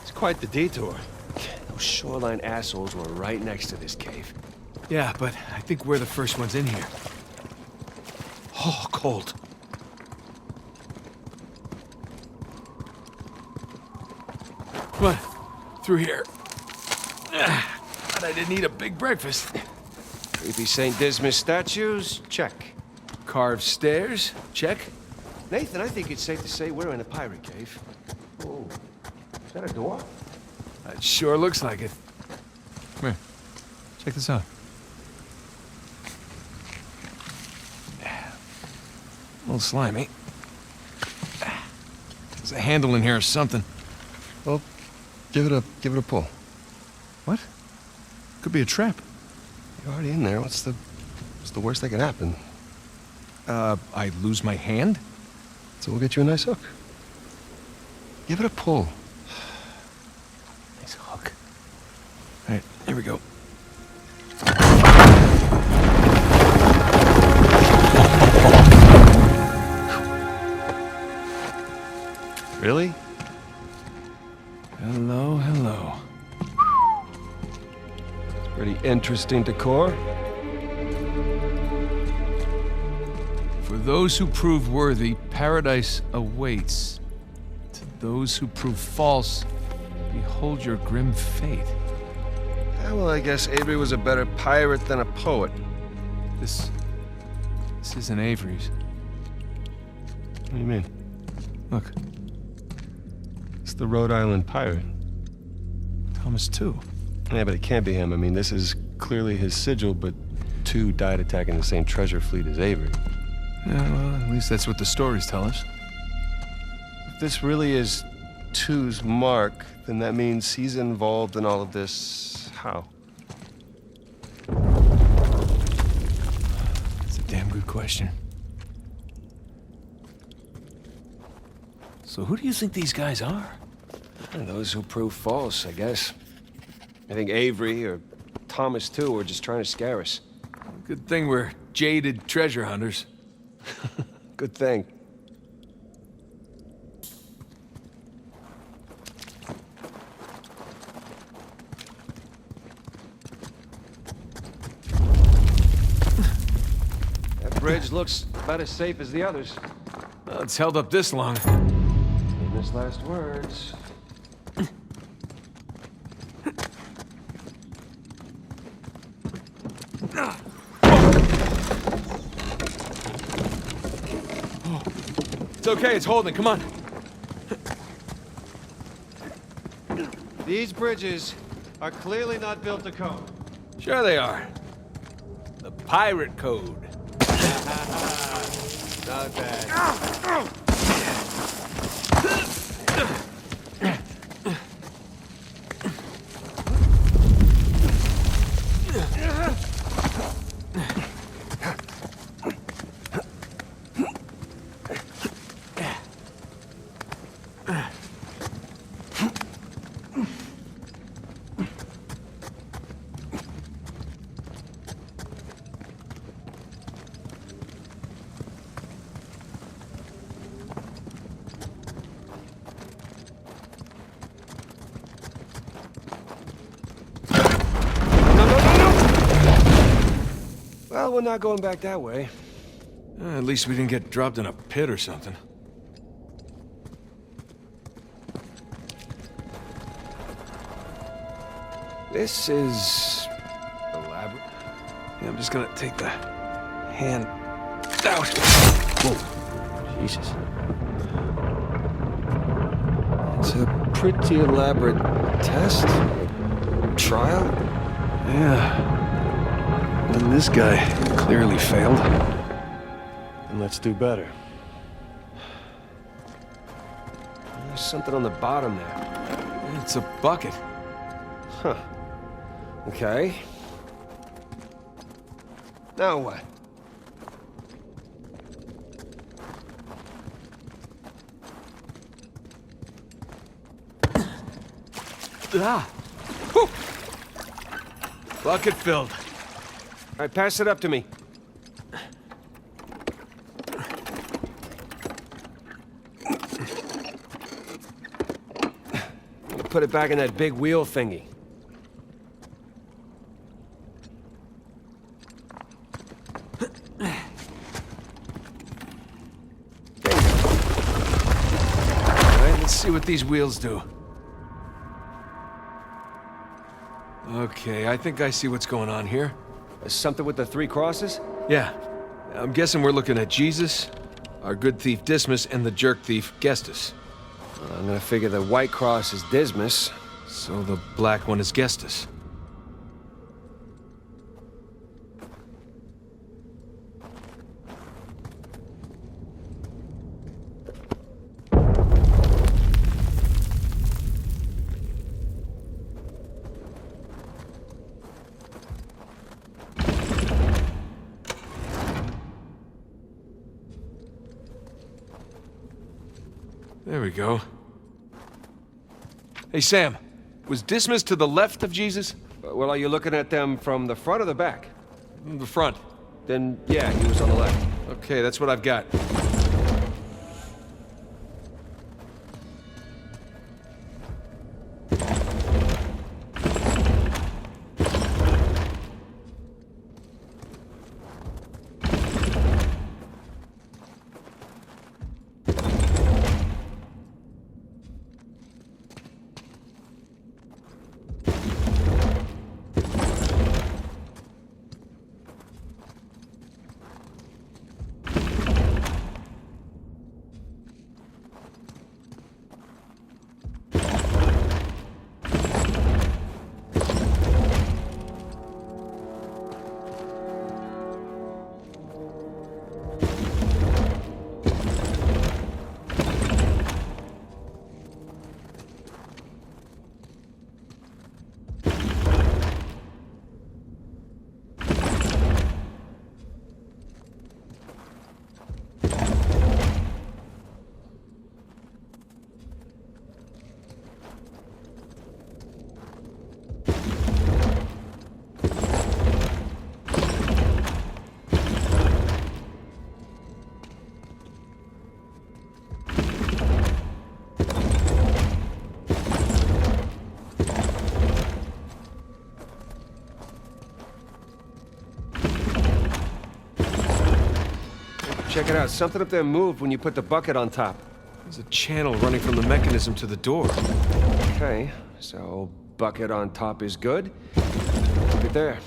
[SPEAKER 2] It's quite the detour. Those shoreline assholes were right next to this cave.
[SPEAKER 1] Yeah, but I think we're the first ones in here.
[SPEAKER 2] Oh, cold.
[SPEAKER 1] Come on, through here. Glad I didn't eat a big breakfast.
[SPEAKER 2] Creepy St. Dismas statues? Check.
[SPEAKER 1] Carved stairs? Check.
[SPEAKER 2] Nathan, I think it's safe to say we're in a pirate cave. Oh, is that a door?
[SPEAKER 1] It sure looks like it. Come here. Check this out. A little slimy. There's a handle in here or something.
[SPEAKER 4] Well, give it a pull.
[SPEAKER 1] What? Could be a trap.
[SPEAKER 4] You're already in there. What's the worst that could happen?
[SPEAKER 1] I lose my hand?
[SPEAKER 4] So we'll get you a nice hook. Give it a pull.
[SPEAKER 1] Nice hook. All right, here we go.
[SPEAKER 2] Really?
[SPEAKER 1] Hello, hello.
[SPEAKER 2] Pretty interesting decor.
[SPEAKER 1] For those who prove worthy, paradise awaits. To those who prove false, behold your grim fate.
[SPEAKER 2] Yeah, well, I guess Avery was a better pirate than a poet.
[SPEAKER 1] This isn't Avery's.
[SPEAKER 2] What do you mean?
[SPEAKER 1] Look,
[SPEAKER 2] It's the Rhode Island pirate.
[SPEAKER 1] Thomas too.
[SPEAKER 2] Yeah, but it can't be him. I mean, this is clearly his sigil, but 2 died attacking the same treasure fleet as Avery.
[SPEAKER 1] Yeah, well, at least that's what the stories tell us.
[SPEAKER 2] If this really is 2's mark, then that means he's involved in all of this. How?
[SPEAKER 1] That's a damn good question. So who do you think these guys are?
[SPEAKER 2] Those who prove false, I guess. I think Avery or Thomas too are just trying to scare us.
[SPEAKER 1] Good thing we're jaded treasure hunters.
[SPEAKER 2] Good thing. That bridge looks about as safe as the others.
[SPEAKER 1] Well, it's held up this long.
[SPEAKER 2] Famous last words.
[SPEAKER 1] It's okay, it's holding, come on.
[SPEAKER 2] These bridges are clearly not built to code.
[SPEAKER 1] Sure they are. The pirate code.
[SPEAKER 2] Not bad. Well, we're not going back that way.
[SPEAKER 1] At least we didn't get dropped in a pit or something.
[SPEAKER 2] This is elaborate.
[SPEAKER 1] Yeah, I'm just gonna take the hand out.
[SPEAKER 2] Whoa. Jesus. It's a pretty elaborate test? Trial?
[SPEAKER 1] Yeah. And this guy clearly failed.
[SPEAKER 2] And let's do better. There's something on the bottom there.
[SPEAKER 1] It's a bucket.
[SPEAKER 2] Huh. Okay. Now what?
[SPEAKER 1] Ah! Whew. Bucket filled.
[SPEAKER 2] All right, pass it up to me. Put it back in that big wheel thingy.
[SPEAKER 1] Let's see what these wheels do. Okay, I think I see what's going on here.
[SPEAKER 2] Something with the 3 crosses?
[SPEAKER 1] Yeah. I'm guessing we're looking at Jesus, our good thief Dismas, and the jerk thief Gestus.
[SPEAKER 2] I'm gonna figure the white cross is Dismas.
[SPEAKER 1] So the black one is Gestus. There we go. Hey, Sam. Was Dismas to the left of Jesus?
[SPEAKER 2] Well, are you looking at them from the front or the back?
[SPEAKER 1] The front.
[SPEAKER 2] Then, yeah, he was on the left.
[SPEAKER 1] Okay, that's what I've got.
[SPEAKER 2] Check it out. Something up there moved when you put the bucket on top.
[SPEAKER 1] There's a channel running from the mechanism to the door.
[SPEAKER 2] Okay, so bucket on top is good. Keep it there.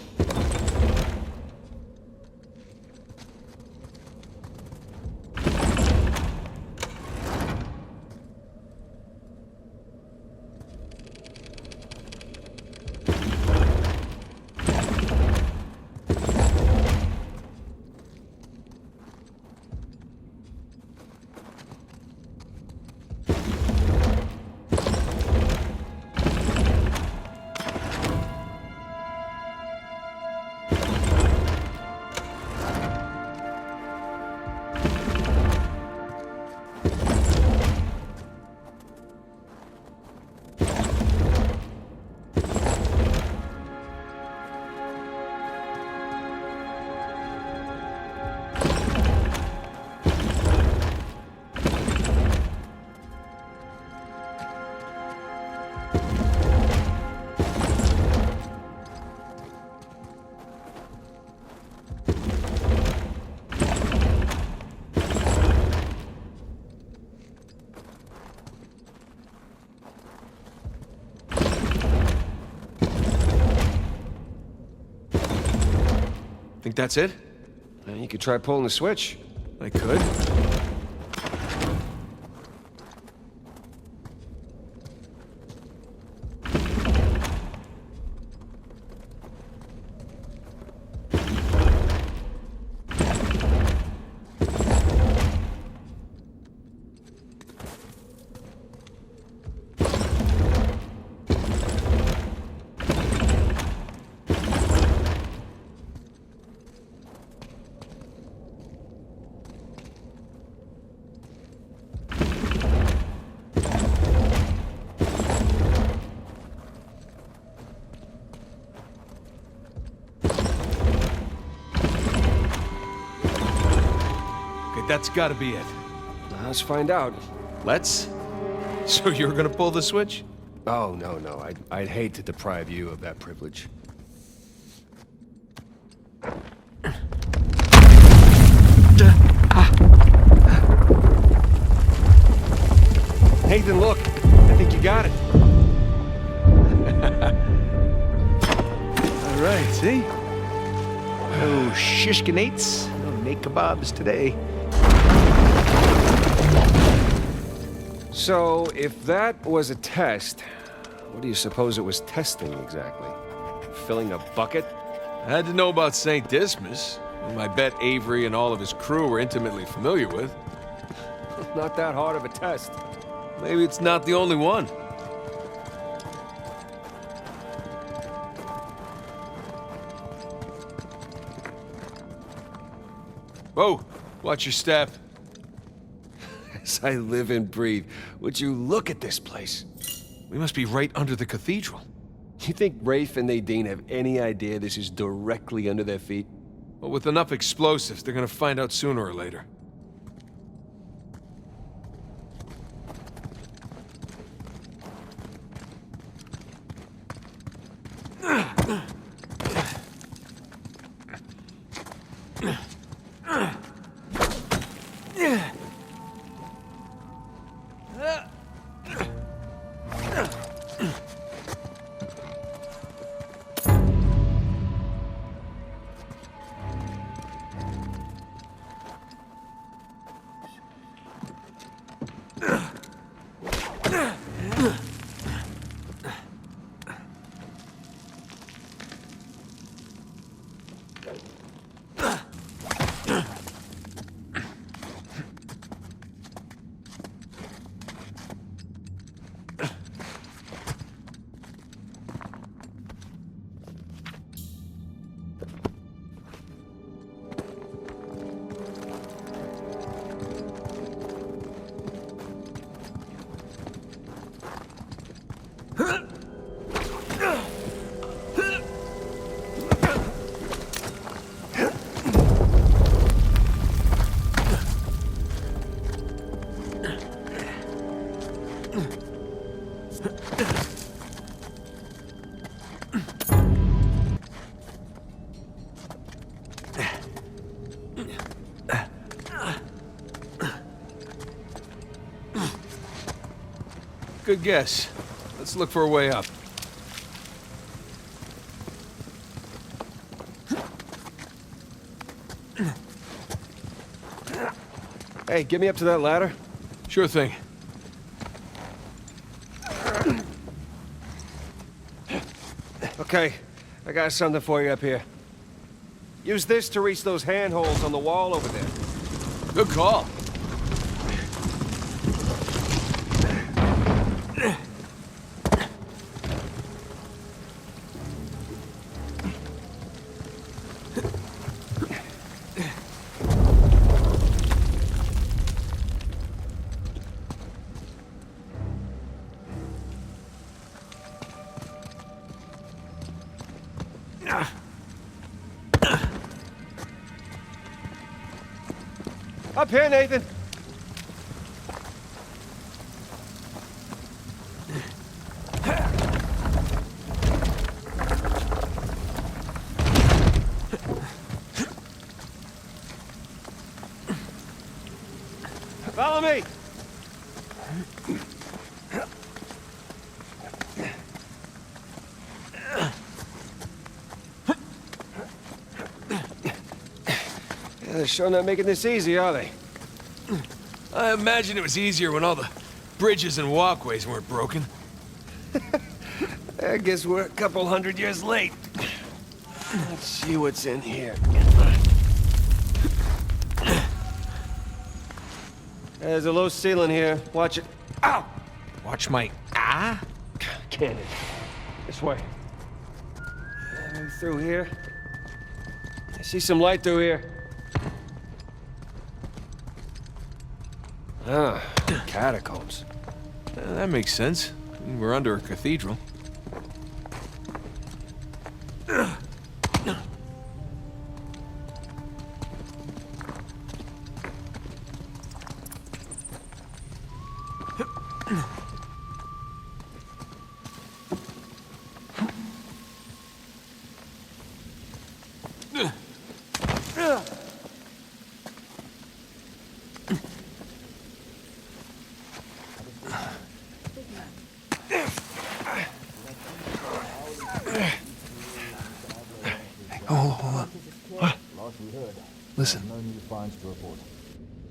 [SPEAKER 1] Think that's it?
[SPEAKER 2] You could try pulling the switch.
[SPEAKER 1] I could. Wait, that's gotta be it.
[SPEAKER 2] Let's find out.
[SPEAKER 1] Let's? So you're gonna pull the switch?
[SPEAKER 2] Oh, no. I'd hate to deprive you of that privilege. Nathan, look. I think you got it.
[SPEAKER 1] All right, see? No shishkinates, no naked kebabs today.
[SPEAKER 2] So, if that was a test, what do you suppose it was testing exactly? Filling a bucket?
[SPEAKER 1] I had to know about St. Dismas, whom I bet Avery and all of his crew were intimately familiar with.
[SPEAKER 2] Not that hard of a test.
[SPEAKER 1] Maybe it's not the only one. Whoa, watch your step.
[SPEAKER 2] As I live and breathe, would you look at this place?
[SPEAKER 1] We must be right under the cathedral.
[SPEAKER 2] You think Rafe and Nadine have any idea this is directly under their feet?
[SPEAKER 1] Well, with enough explosives, they're gonna find out sooner or later. Good guess. Let's look for a way up.
[SPEAKER 2] Hey, get me up to that ladder.
[SPEAKER 1] Sure thing.
[SPEAKER 2] Okay, I got something for you up here. Use this to reach those handholds on the wall over there.
[SPEAKER 1] Good call.
[SPEAKER 2] Up here, Nathan. Follow me. They're sure not making this easy, are they?
[SPEAKER 1] I imagine it was easier when all the bridges and walkways weren't broken.
[SPEAKER 2] I guess we're a couple 100 years late. Let's see what's in here. There's a low ceiling here. Watch it. Ow!
[SPEAKER 1] Watch my
[SPEAKER 2] Cannon. This way. Through here. I see some light through here. Ah, catacombs.
[SPEAKER 1] That makes sense. We're under a cathedral. Hold on. What? Listen.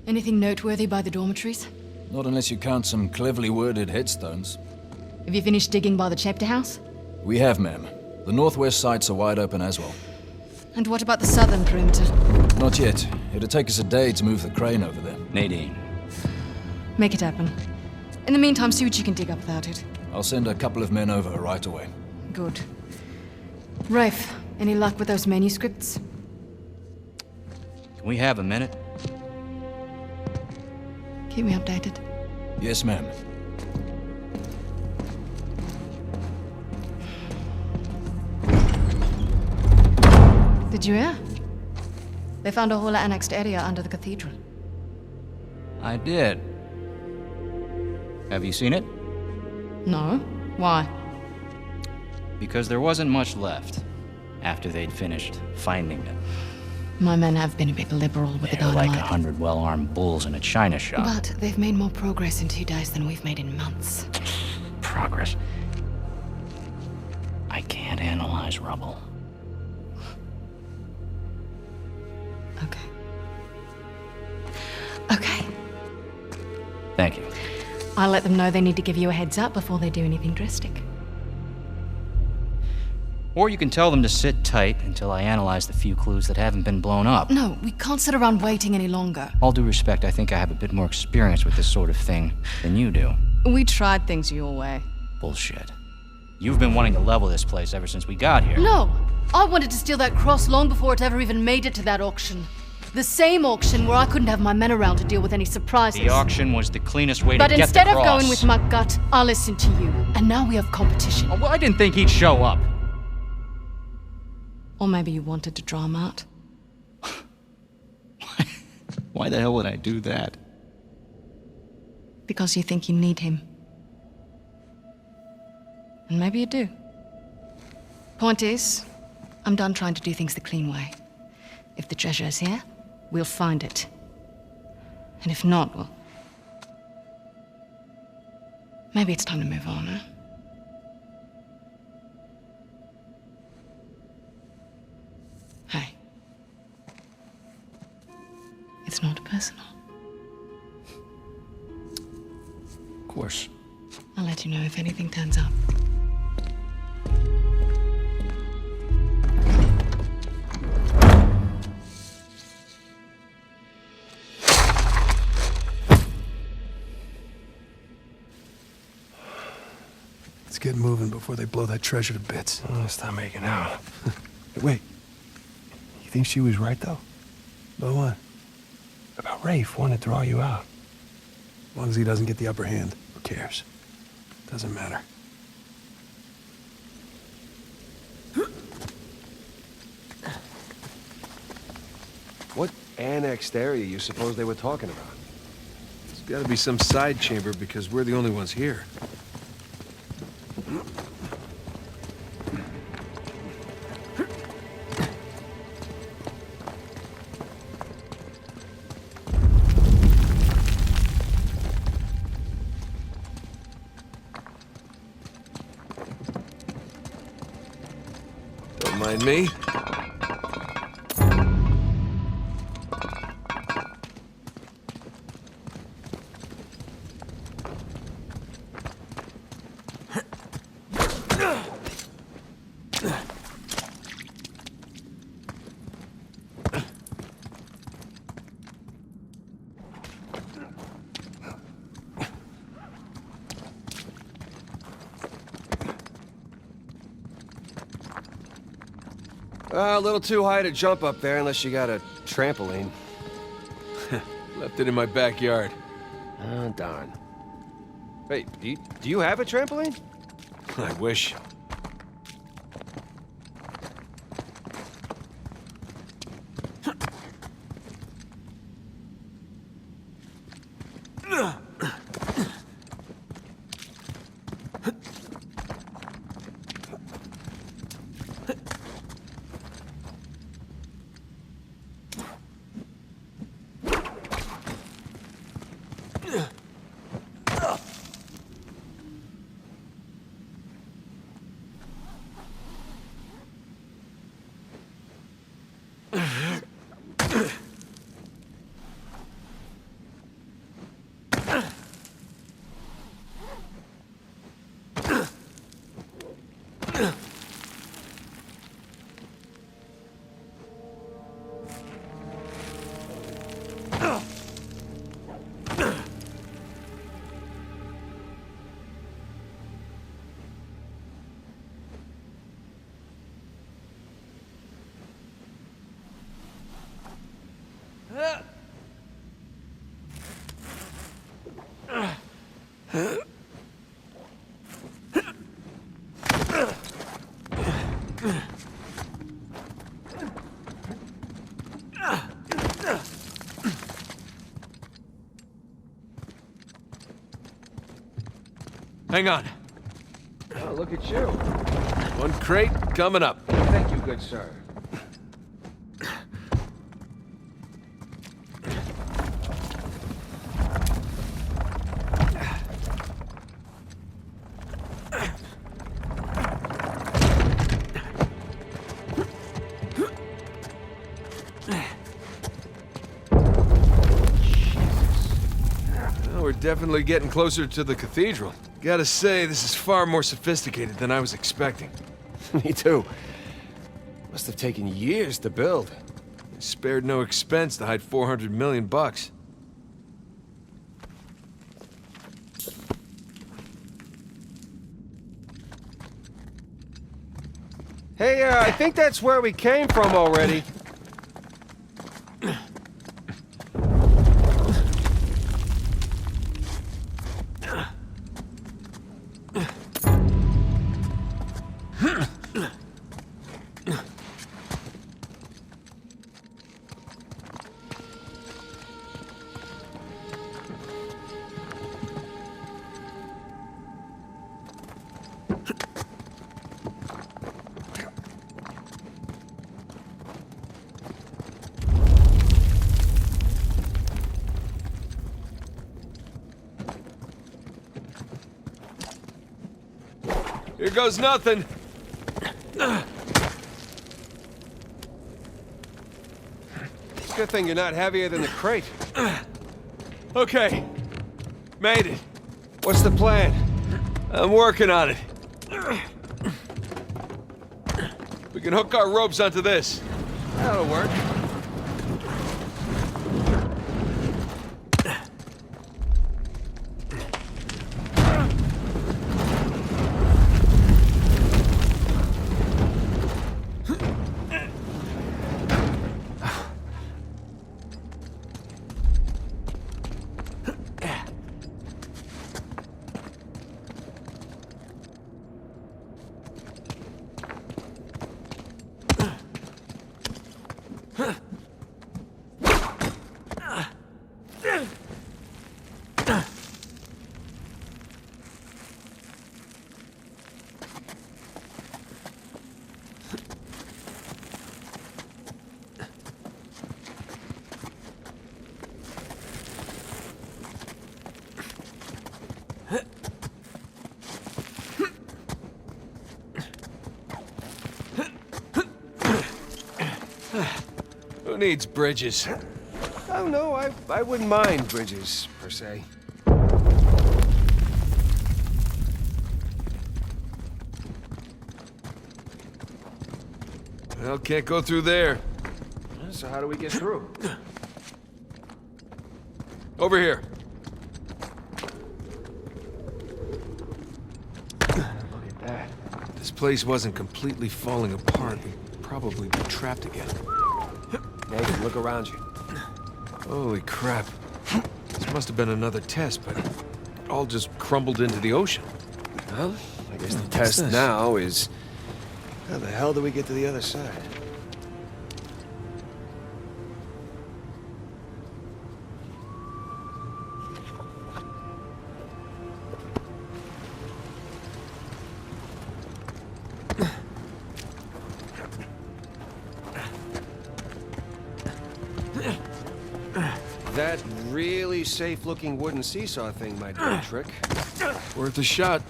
[SPEAKER 3] Anything noteworthy by the dormitories?
[SPEAKER 8] Not unless you count some cleverly worded headstones.
[SPEAKER 3] Have you finished digging by the chapter house?
[SPEAKER 8] We have, ma'am. The northwest sites are wide open as well.
[SPEAKER 3] And what about the southern perimeter?
[SPEAKER 8] Not yet. It'll take us a day to move the crane over there.
[SPEAKER 11] Nadine.
[SPEAKER 3] Make it happen. In the meantime, see what you can dig up without it.
[SPEAKER 8] I'll send a couple of men over right away.
[SPEAKER 3] Good. Rafe, any luck with those manuscripts?
[SPEAKER 11] Can we have a minute?
[SPEAKER 3] Keep me updated.
[SPEAKER 8] Yes, ma'am.
[SPEAKER 3] Did you hear? They found a whole annexed area under the cathedral.
[SPEAKER 11] I did. Have you seen it?
[SPEAKER 3] No? Why?
[SPEAKER 11] Because there wasn't much left after they'd finished finding it.
[SPEAKER 3] My men have been a bit liberal with the
[SPEAKER 11] They're
[SPEAKER 3] dynamite.
[SPEAKER 11] like 100 well-armed bulls in a china shop.
[SPEAKER 3] But they've made more progress in 2 days than we've made in months.
[SPEAKER 11] Progress. I can't analyze rubble.
[SPEAKER 3] Okay. Okay.
[SPEAKER 11] Thank you.
[SPEAKER 3] I'll let them know they need to give you a heads up before they do anything drastic.
[SPEAKER 11] Or you can tell them to sit tight until I analyze the few clues that haven't been blown up.
[SPEAKER 3] No, we can't sit around waiting any longer.
[SPEAKER 11] All due respect, I think I have a bit more experience with this sort of thing than you do.
[SPEAKER 3] We tried things your way.
[SPEAKER 11] Bullshit. You've been wanting to level this place ever since we got here.
[SPEAKER 3] No! I wanted to steal that cross long before it ever even made it to that auction. The same auction where I couldn't have my men around to deal with any surprises.
[SPEAKER 11] The auction was the cleanest way to
[SPEAKER 3] But
[SPEAKER 11] get the
[SPEAKER 3] instead of
[SPEAKER 11] cross.
[SPEAKER 3] going with my gut, I listened to you. And now we have competition.
[SPEAKER 11] Oh, well, I didn't think he'd show up.
[SPEAKER 3] Or maybe you wanted to draw him out.
[SPEAKER 11] Why the hell would I do that?
[SPEAKER 3] Because you think you need him. And maybe you do. Point is, I'm done trying to do things the clean way. If the treasure is here, we'll find it. And if not, well... maybe it's time to move on, huh? Hey. It's not personal.
[SPEAKER 11] Of course.
[SPEAKER 3] I'll let you know if anything turns up.
[SPEAKER 1] Let's get moving before they blow that treasure to bits.
[SPEAKER 2] Oh, stop making out.
[SPEAKER 1] Wait. You think she was right, though? About what?
[SPEAKER 2] About Rafe wanting to draw you out.
[SPEAKER 1] As long as he doesn't get the upper hand, who cares? Doesn't matter.
[SPEAKER 2] What annexed area you suppose they were talking about?
[SPEAKER 1] There's gotta be some side chamber because we're the only ones here. Don't mind me.
[SPEAKER 2] A little too high to jump up there unless you got a trampoline.
[SPEAKER 1] Left it in my backyard.
[SPEAKER 2] Oh, darn. Wait, do you have a trampoline?
[SPEAKER 1] I wish. Hang on.
[SPEAKER 2] Oh, look at you.
[SPEAKER 1] One crate coming up.
[SPEAKER 2] Thank you, good sir.
[SPEAKER 1] Well, we're definitely getting closer to the cathedral. Gotta say, this is far more sophisticated than I was expecting.
[SPEAKER 2] Me too. Must have taken years to build.
[SPEAKER 1] They spared no expense to hide 400 million bucks.
[SPEAKER 2] Hey, I think that's where we came from already.
[SPEAKER 1] Here goes nothing.
[SPEAKER 2] Good thing you're not heavier than the crate.
[SPEAKER 1] Okay. Made it.
[SPEAKER 2] What's the plan?
[SPEAKER 1] I'm working on it. We can hook our ropes onto this.
[SPEAKER 2] That'll work.
[SPEAKER 1] Who needs bridges?
[SPEAKER 2] Oh, no, I wouldn't mind bridges, per se.
[SPEAKER 1] Well, can't go through there.
[SPEAKER 2] So how do we get through?
[SPEAKER 1] Over here.
[SPEAKER 2] Look at that.
[SPEAKER 1] This place wasn't completely falling apart. We'd probably be trapped again.
[SPEAKER 2] Nathan, look around you.
[SPEAKER 1] Holy crap. This must have been another test, but it all just crumbled into the ocean.
[SPEAKER 2] Well, I guess the test now is... How the hell do we get to the other side? That really safe-looking wooden seesaw thing might do a trick.
[SPEAKER 1] Worth a shot.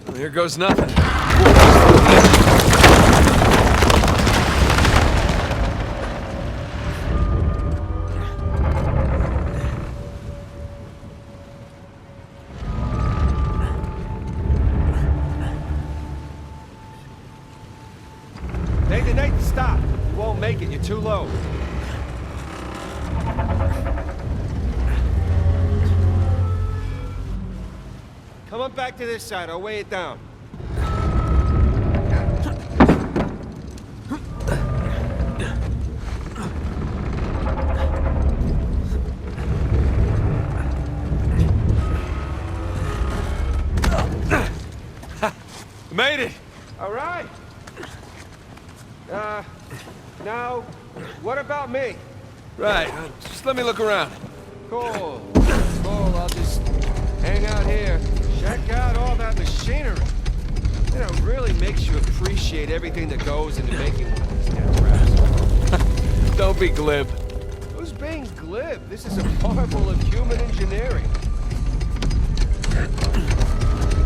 [SPEAKER 1] Well, here goes nothing.
[SPEAKER 2] Nathan, stop! You won't make it, you're too low. Come on back to this side, I'll weigh it down.
[SPEAKER 1] Made it!
[SPEAKER 2] All right. Now, what about me?
[SPEAKER 1] Right, just let me look around.
[SPEAKER 2] Cool. Cool, I'll just hang out here. Check out all that machinery. You know, it really makes you appreciate everything that goes into making one of these damn traps.
[SPEAKER 1] Don't be glib.
[SPEAKER 2] Who's being glib? This is a marvel of human engineering.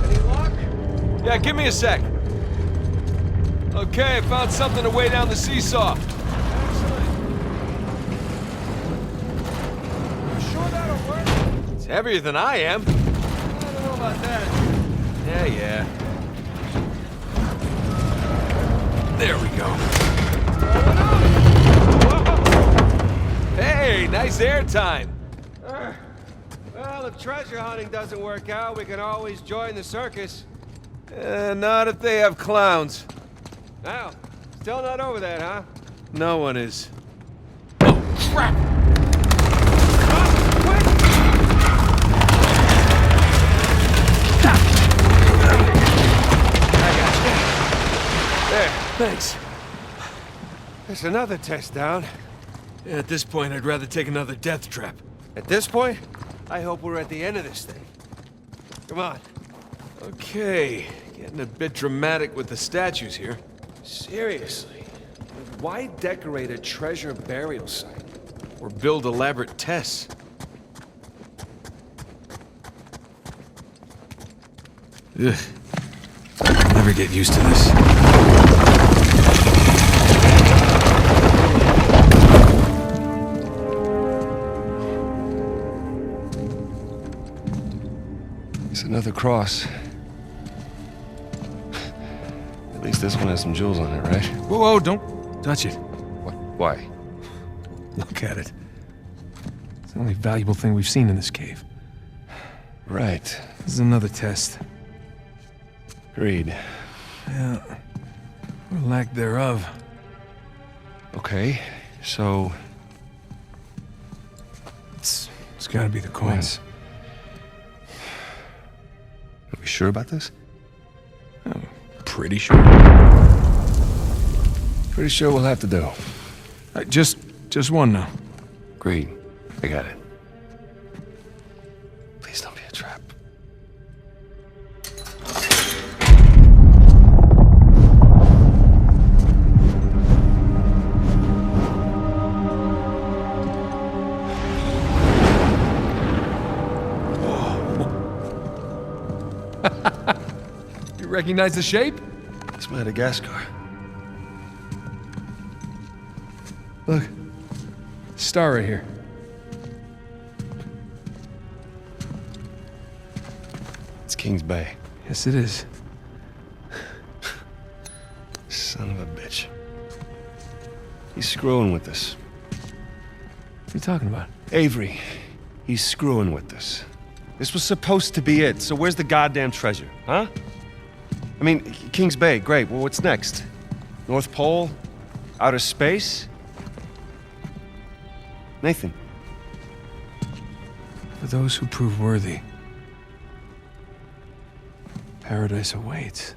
[SPEAKER 2] Any luck?
[SPEAKER 1] Yeah, give me a sec. Okay, I found something to weigh down the seesaw.
[SPEAKER 2] Excellent. You sure that'll work?
[SPEAKER 1] It's heavier than I am.
[SPEAKER 2] I don't know about that.
[SPEAKER 1] Yeah. There we go. Hey, nice air time.
[SPEAKER 2] Well, if treasure hunting doesn't work out, we can always join the circus.
[SPEAKER 1] Not if they have clowns.
[SPEAKER 2] Now, still not over that, huh?
[SPEAKER 1] No one is. Oh, crap! There, thanks.
[SPEAKER 2] There's another test down.
[SPEAKER 1] Yeah, at this point, I'd rather take another death trap.
[SPEAKER 2] At this point, I hope we're at the end of this thing. Come on.
[SPEAKER 1] Okay, getting a bit dramatic with the statues here.
[SPEAKER 2] Seriously, why decorate a treasure burial site?
[SPEAKER 1] Or build elaborate tests. Ugh. I'll never get used to this.
[SPEAKER 2] It's another cross. At least this one has some jewels on it, right?
[SPEAKER 1] Whoa, don't touch it.
[SPEAKER 2] What? Why?
[SPEAKER 1] Look at it. It's the only valuable thing we've seen in this cave.
[SPEAKER 2] Right.
[SPEAKER 1] This is another test.
[SPEAKER 2] Agreed.
[SPEAKER 1] Yeah. Or lack thereof.
[SPEAKER 2] Okay, so...
[SPEAKER 1] It's gotta be the coins.
[SPEAKER 2] Are we sure about this?
[SPEAKER 1] I'm pretty sure.
[SPEAKER 2] Pretty sure we'll have to do.
[SPEAKER 1] Just one now.
[SPEAKER 2] Agreed. I got it. Please don't be a trap.
[SPEAKER 1] You recognize the shape?
[SPEAKER 2] It's Madagascar.
[SPEAKER 1] Look. Star right here.
[SPEAKER 2] It's King's Bay.
[SPEAKER 1] Yes, it is.
[SPEAKER 2] Son of a bitch. He's screwing with us.
[SPEAKER 1] What are you talking about?
[SPEAKER 2] Avery. He's screwing with us. This was supposed to be it, so where's the goddamn treasure, huh? I mean, King's Bay, great. Well, what's next? North Pole? Outer space? Nathan.
[SPEAKER 1] For those who prove worthy, paradise awaits.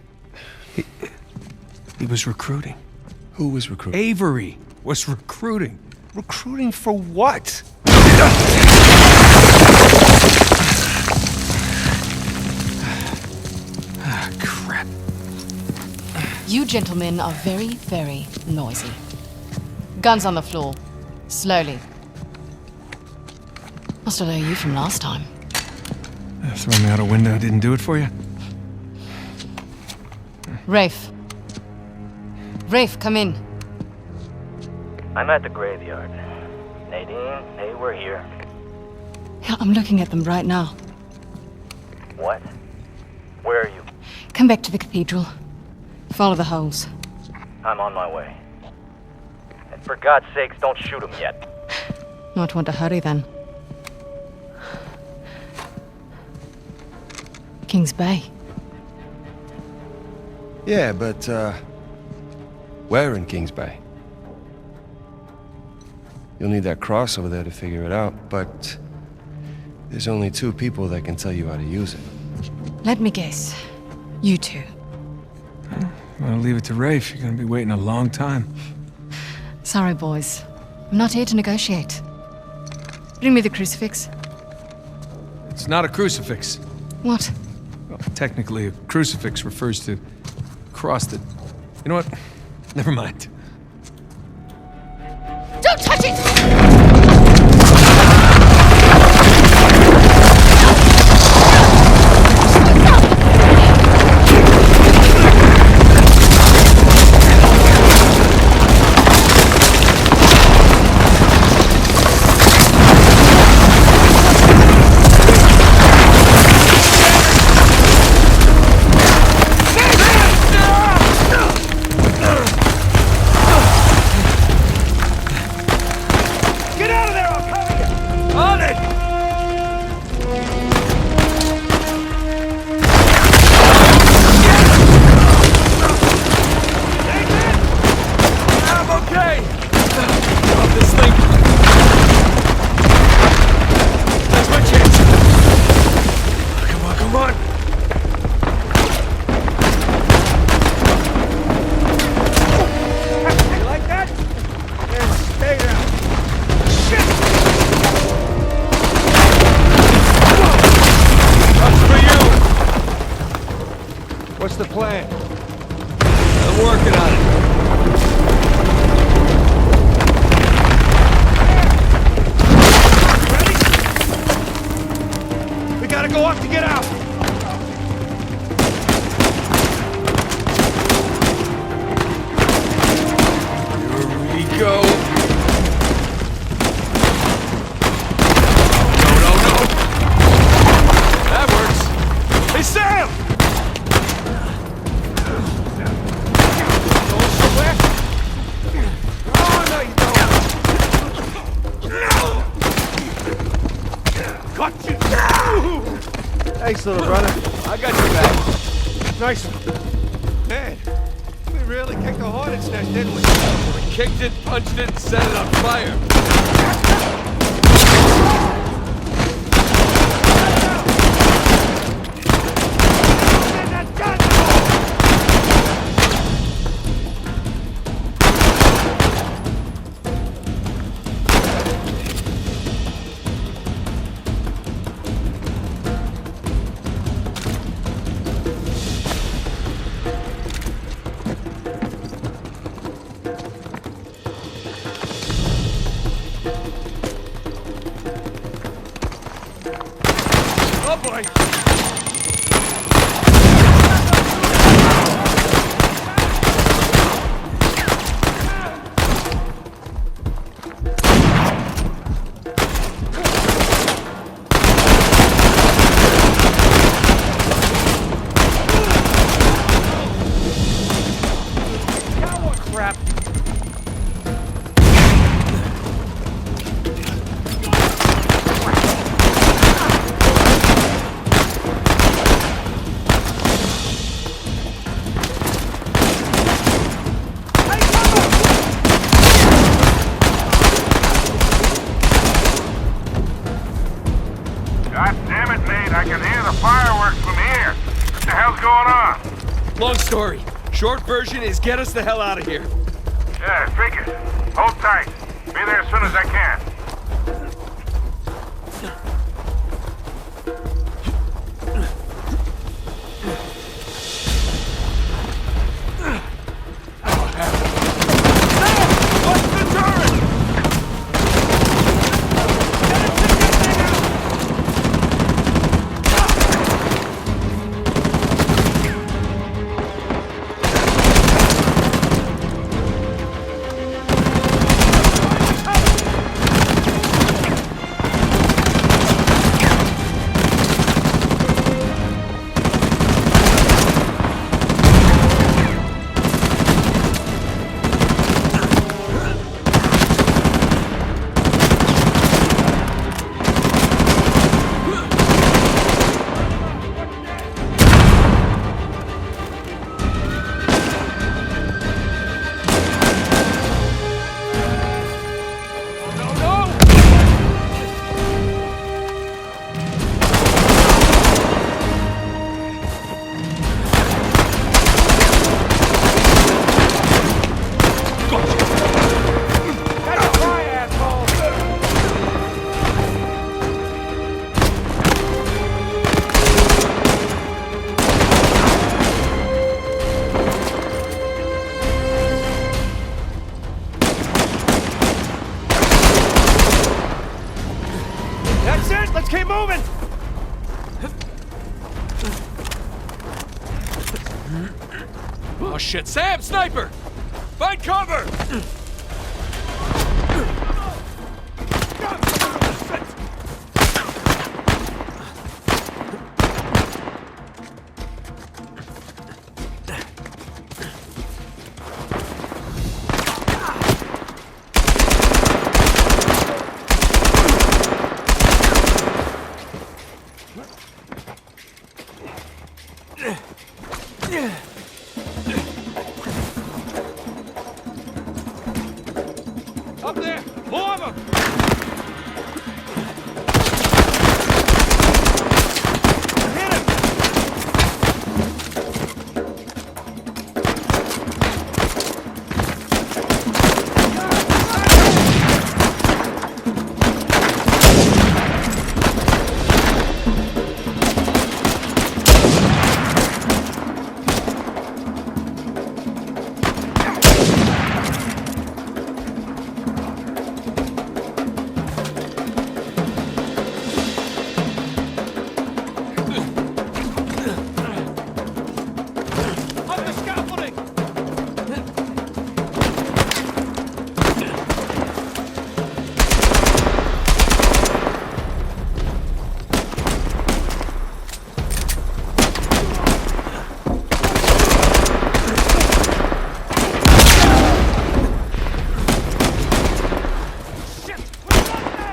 [SPEAKER 1] He was recruiting.
[SPEAKER 2] Who was recruiting?
[SPEAKER 1] Avery was recruiting.
[SPEAKER 2] Recruiting for what?
[SPEAKER 1] Ah, crap.
[SPEAKER 3] You gentlemen are very, very noisy. Guns on the floor. Slowly. Must have known you from last time.
[SPEAKER 1] Throwing me out a window didn't do it for you?
[SPEAKER 3] Rafe. Rafe, come in.
[SPEAKER 12] I'm at the graveyard. Nadine, hey, we're here.
[SPEAKER 3] Yeah, I'm looking at them right now.
[SPEAKER 12] What? Where are you?
[SPEAKER 3] Come back to the cathedral. Follow the holes.
[SPEAKER 12] I'm on my way. And for God's sakes, don't shoot him yet.
[SPEAKER 3] Might want to hurry then. King's Bay.
[SPEAKER 2] Yeah, but, where in King's Bay? You'll need that cross over there to figure it out, but there's only 2 people that can tell you how to use it.
[SPEAKER 3] Let me guess. You two.
[SPEAKER 1] I'll leave it to Rafe. You're gonna be waiting a long time.
[SPEAKER 3] Sorry, boys. I'm not here to negotiate. Bring me the crucifix.
[SPEAKER 1] It's not a crucifix.
[SPEAKER 3] What?
[SPEAKER 1] Well, technically, a crucifix refers to a cross that... You know what? Never mind.
[SPEAKER 3] Don't touch it!
[SPEAKER 2] the plan?
[SPEAKER 1] I'm working on it.
[SPEAKER 2] Ready? We gotta go up to get out.
[SPEAKER 1] Here we go. That works.
[SPEAKER 2] Hey, Sam!
[SPEAKER 7] Thanks, little brother.
[SPEAKER 2] I got your back. Nice one. Man, we really kicked a hornet's nest, didn't we?
[SPEAKER 1] We kicked it, punched it, and set it on fire. Short version is get us the hell out of here.
[SPEAKER 10] Yeah, figures. Hold tight. Be there as soon as I can.
[SPEAKER 1] Oh shit, Sam! Sniper! Find cover!
[SPEAKER 2] Up there! More of them! Hit him! Up the scaffolding! Shit! We got them!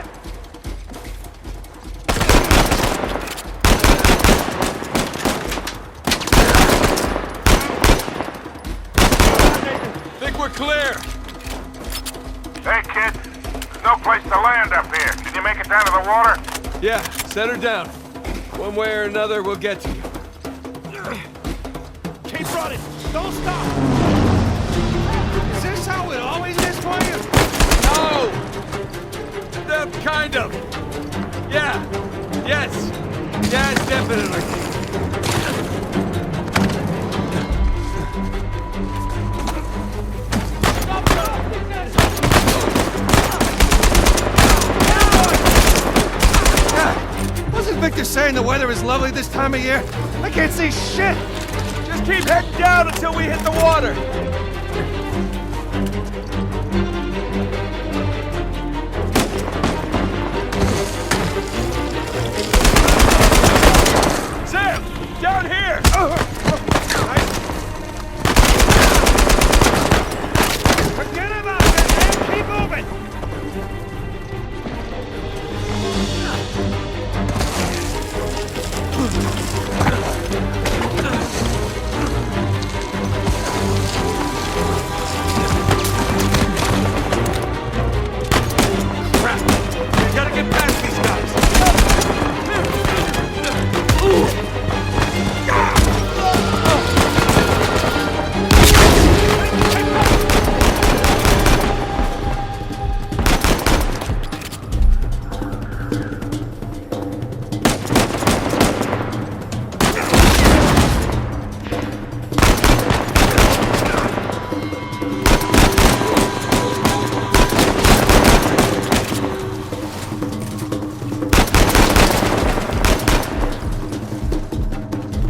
[SPEAKER 1] Think we're clear!
[SPEAKER 10] Hey, kid. There's no place to land up here. Can you make it down to the water?
[SPEAKER 1] Yeah, set her down. One way or another, we'll get to you.
[SPEAKER 2] Keep running! Don't stop! Is this how it always is for you?
[SPEAKER 1] No! Kind of. Yeah. Yes. Yes, definitely.
[SPEAKER 2] Wasn't Victor saying the weather is lovely this time of year? I can't see shit! Just keep heading down until we hit the water!
[SPEAKER 1] Sam! Down here!
[SPEAKER 2] Forget about it, man! Keep moving!
[SPEAKER 1] Crap! We gotta get past these guys!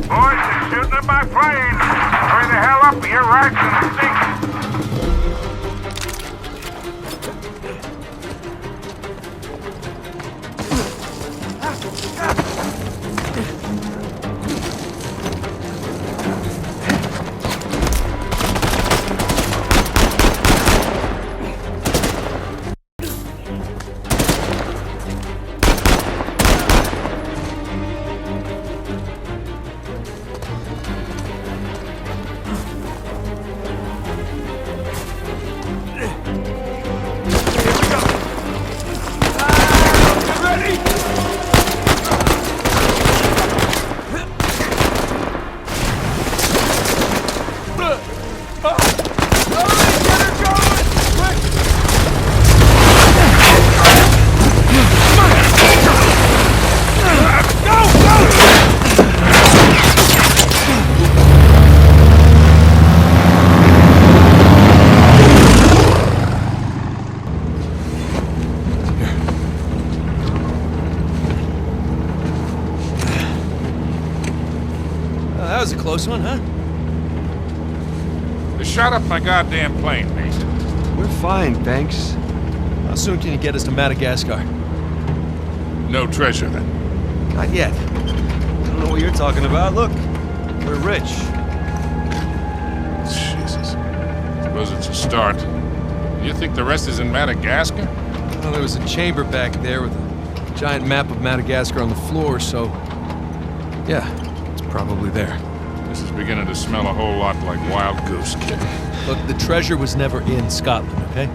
[SPEAKER 10] Boys, they're shooting at my plane. Hurry the hell up or your ride's gonna sink.
[SPEAKER 4] That was a close one, huh?
[SPEAKER 5] Just shut up my goddamn plane, Nate.
[SPEAKER 2] We're fine, thanks.
[SPEAKER 4] How soon can you get us to Madagascar?
[SPEAKER 5] No treasure, then.
[SPEAKER 4] Not yet.
[SPEAKER 2] I don't know what you're talking about. Look, we're rich.
[SPEAKER 5] Jesus. Suppose it's a start. You think the rest is in Madagascar?
[SPEAKER 1] Well, there was a chamber back there with a giant map of Madagascar on the floor, so... yeah, it's probably there.
[SPEAKER 5] This is beginning to smell a whole lot like Wild Goose, kid.
[SPEAKER 4] Look, the treasure was never in Scotland, okay?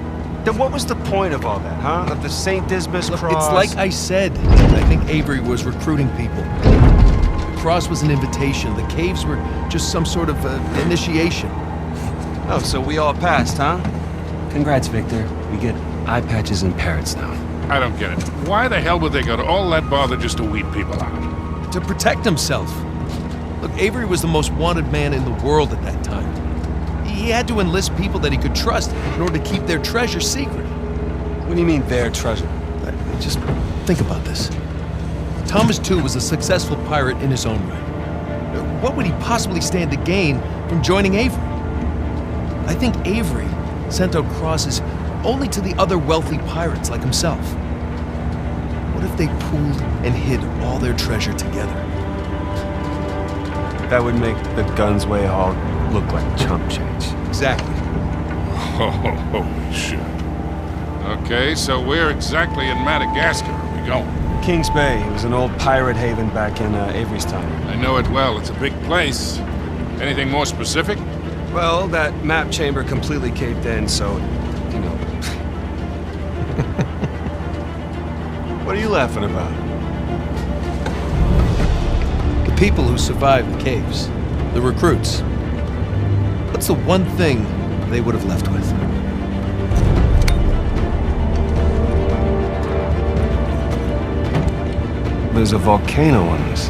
[SPEAKER 2] Then what was the point of all that, huh? Of the St. Dismas
[SPEAKER 4] Look,
[SPEAKER 2] cross?
[SPEAKER 4] it's like I said. I think Avery was recruiting people. The cross was an invitation. The caves were just some sort of initiation.
[SPEAKER 2] Oh, so we all passed, huh? Congrats, Victor. We get eye patches and parrots now.
[SPEAKER 5] I don't get it. Why the hell would they go to all that bother just to weed people out?
[SPEAKER 4] To protect himself. Look, Avery was the most wanted man in the world at that time. He had to enlist people that he could trust in order to keep their treasure secret.
[SPEAKER 2] What do you mean, their treasure?
[SPEAKER 4] Just think about this. Thomas, too, was a successful pirate in his own right. What would he possibly stand to gain from joining Avery? I think Avery sent out crosses only to the other wealthy pirates like himself. What if they pooled and hid all their treasure together?
[SPEAKER 2] That would make the Gunsway haul look like chump change.
[SPEAKER 4] Exactly.
[SPEAKER 5] Holy shit. Okay, so where exactly in Madagascar are we going?
[SPEAKER 2] Kings Bay. It was an old pirate haven back in Avery's time.
[SPEAKER 5] I know it well. It's a big place. Anything more specific?
[SPEAKER 2] Well, that map chamber completely caved in, so, you know. What are you laughing about?
[SPEAKER 4] The people who survived the caves. The recruits. What's the one thing they would have left with?
[SPEAKER 2] There's a volcano on us.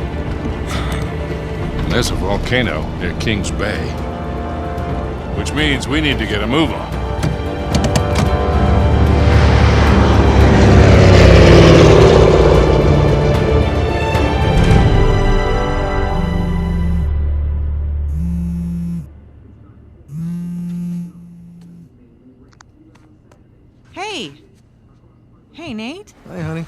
[SPEAKER 5] There's a volcano near Kings Bay. Which means we need to get a move on.
[SPEAKER 13] Hey, Nate.
[SPEAKER 1] Hi, honey.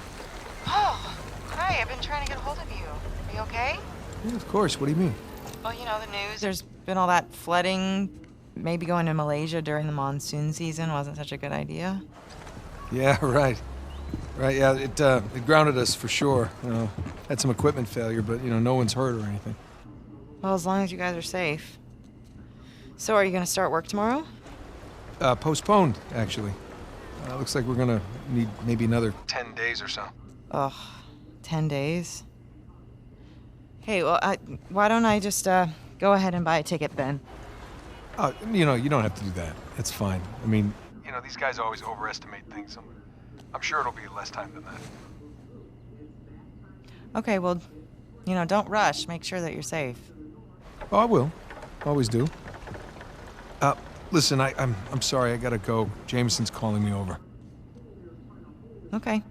[SPEAKER 13] Oh, hi. I've been trying to get a hold of you. Are you okay?
[SPEAKER 1] Yeah, of course. What do you mean?
[SPEAKER 13] Well, you know the news. There's been all that flooding. Maybe going to Malaysia during the monsoon season wasn't such a good idea.
[SPEAKER 1] Yeah, right. Right, yeah, it grounded us for sure. You know, had some equipment failure, but, you know, no one's hurt or anything.
[SPEAKER 13] Well, as long as you guys are safe. So are you going to start work tomorrow?
[SPEAKER 1] Postponed, actually. Looks like we're gonna need maybe another 10 days or so.
[SPEAKER 13] Ugh, 10 days? Hey, well, why don't I just go ahead and buy a ticket then?
[SPEAKER 1] Oh, you know, you don't have to do that. It's fine. I mean, you know, these guys always overestimate things. I'm sure it'll be less time than that.
[SPEAKER 13] Okay, well, you know, don't rush. Make sure that you're safe.
[SPEAKER 1] Oh, I will. Always do. Listen, I'm sorry. I gotta go. Jameson's calling me over.
[SPEAKER 13] Okay.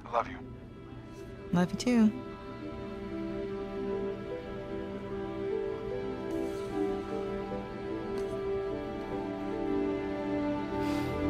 [SPEAKER 1] I love you.
[SPEAKER 13] Love you too.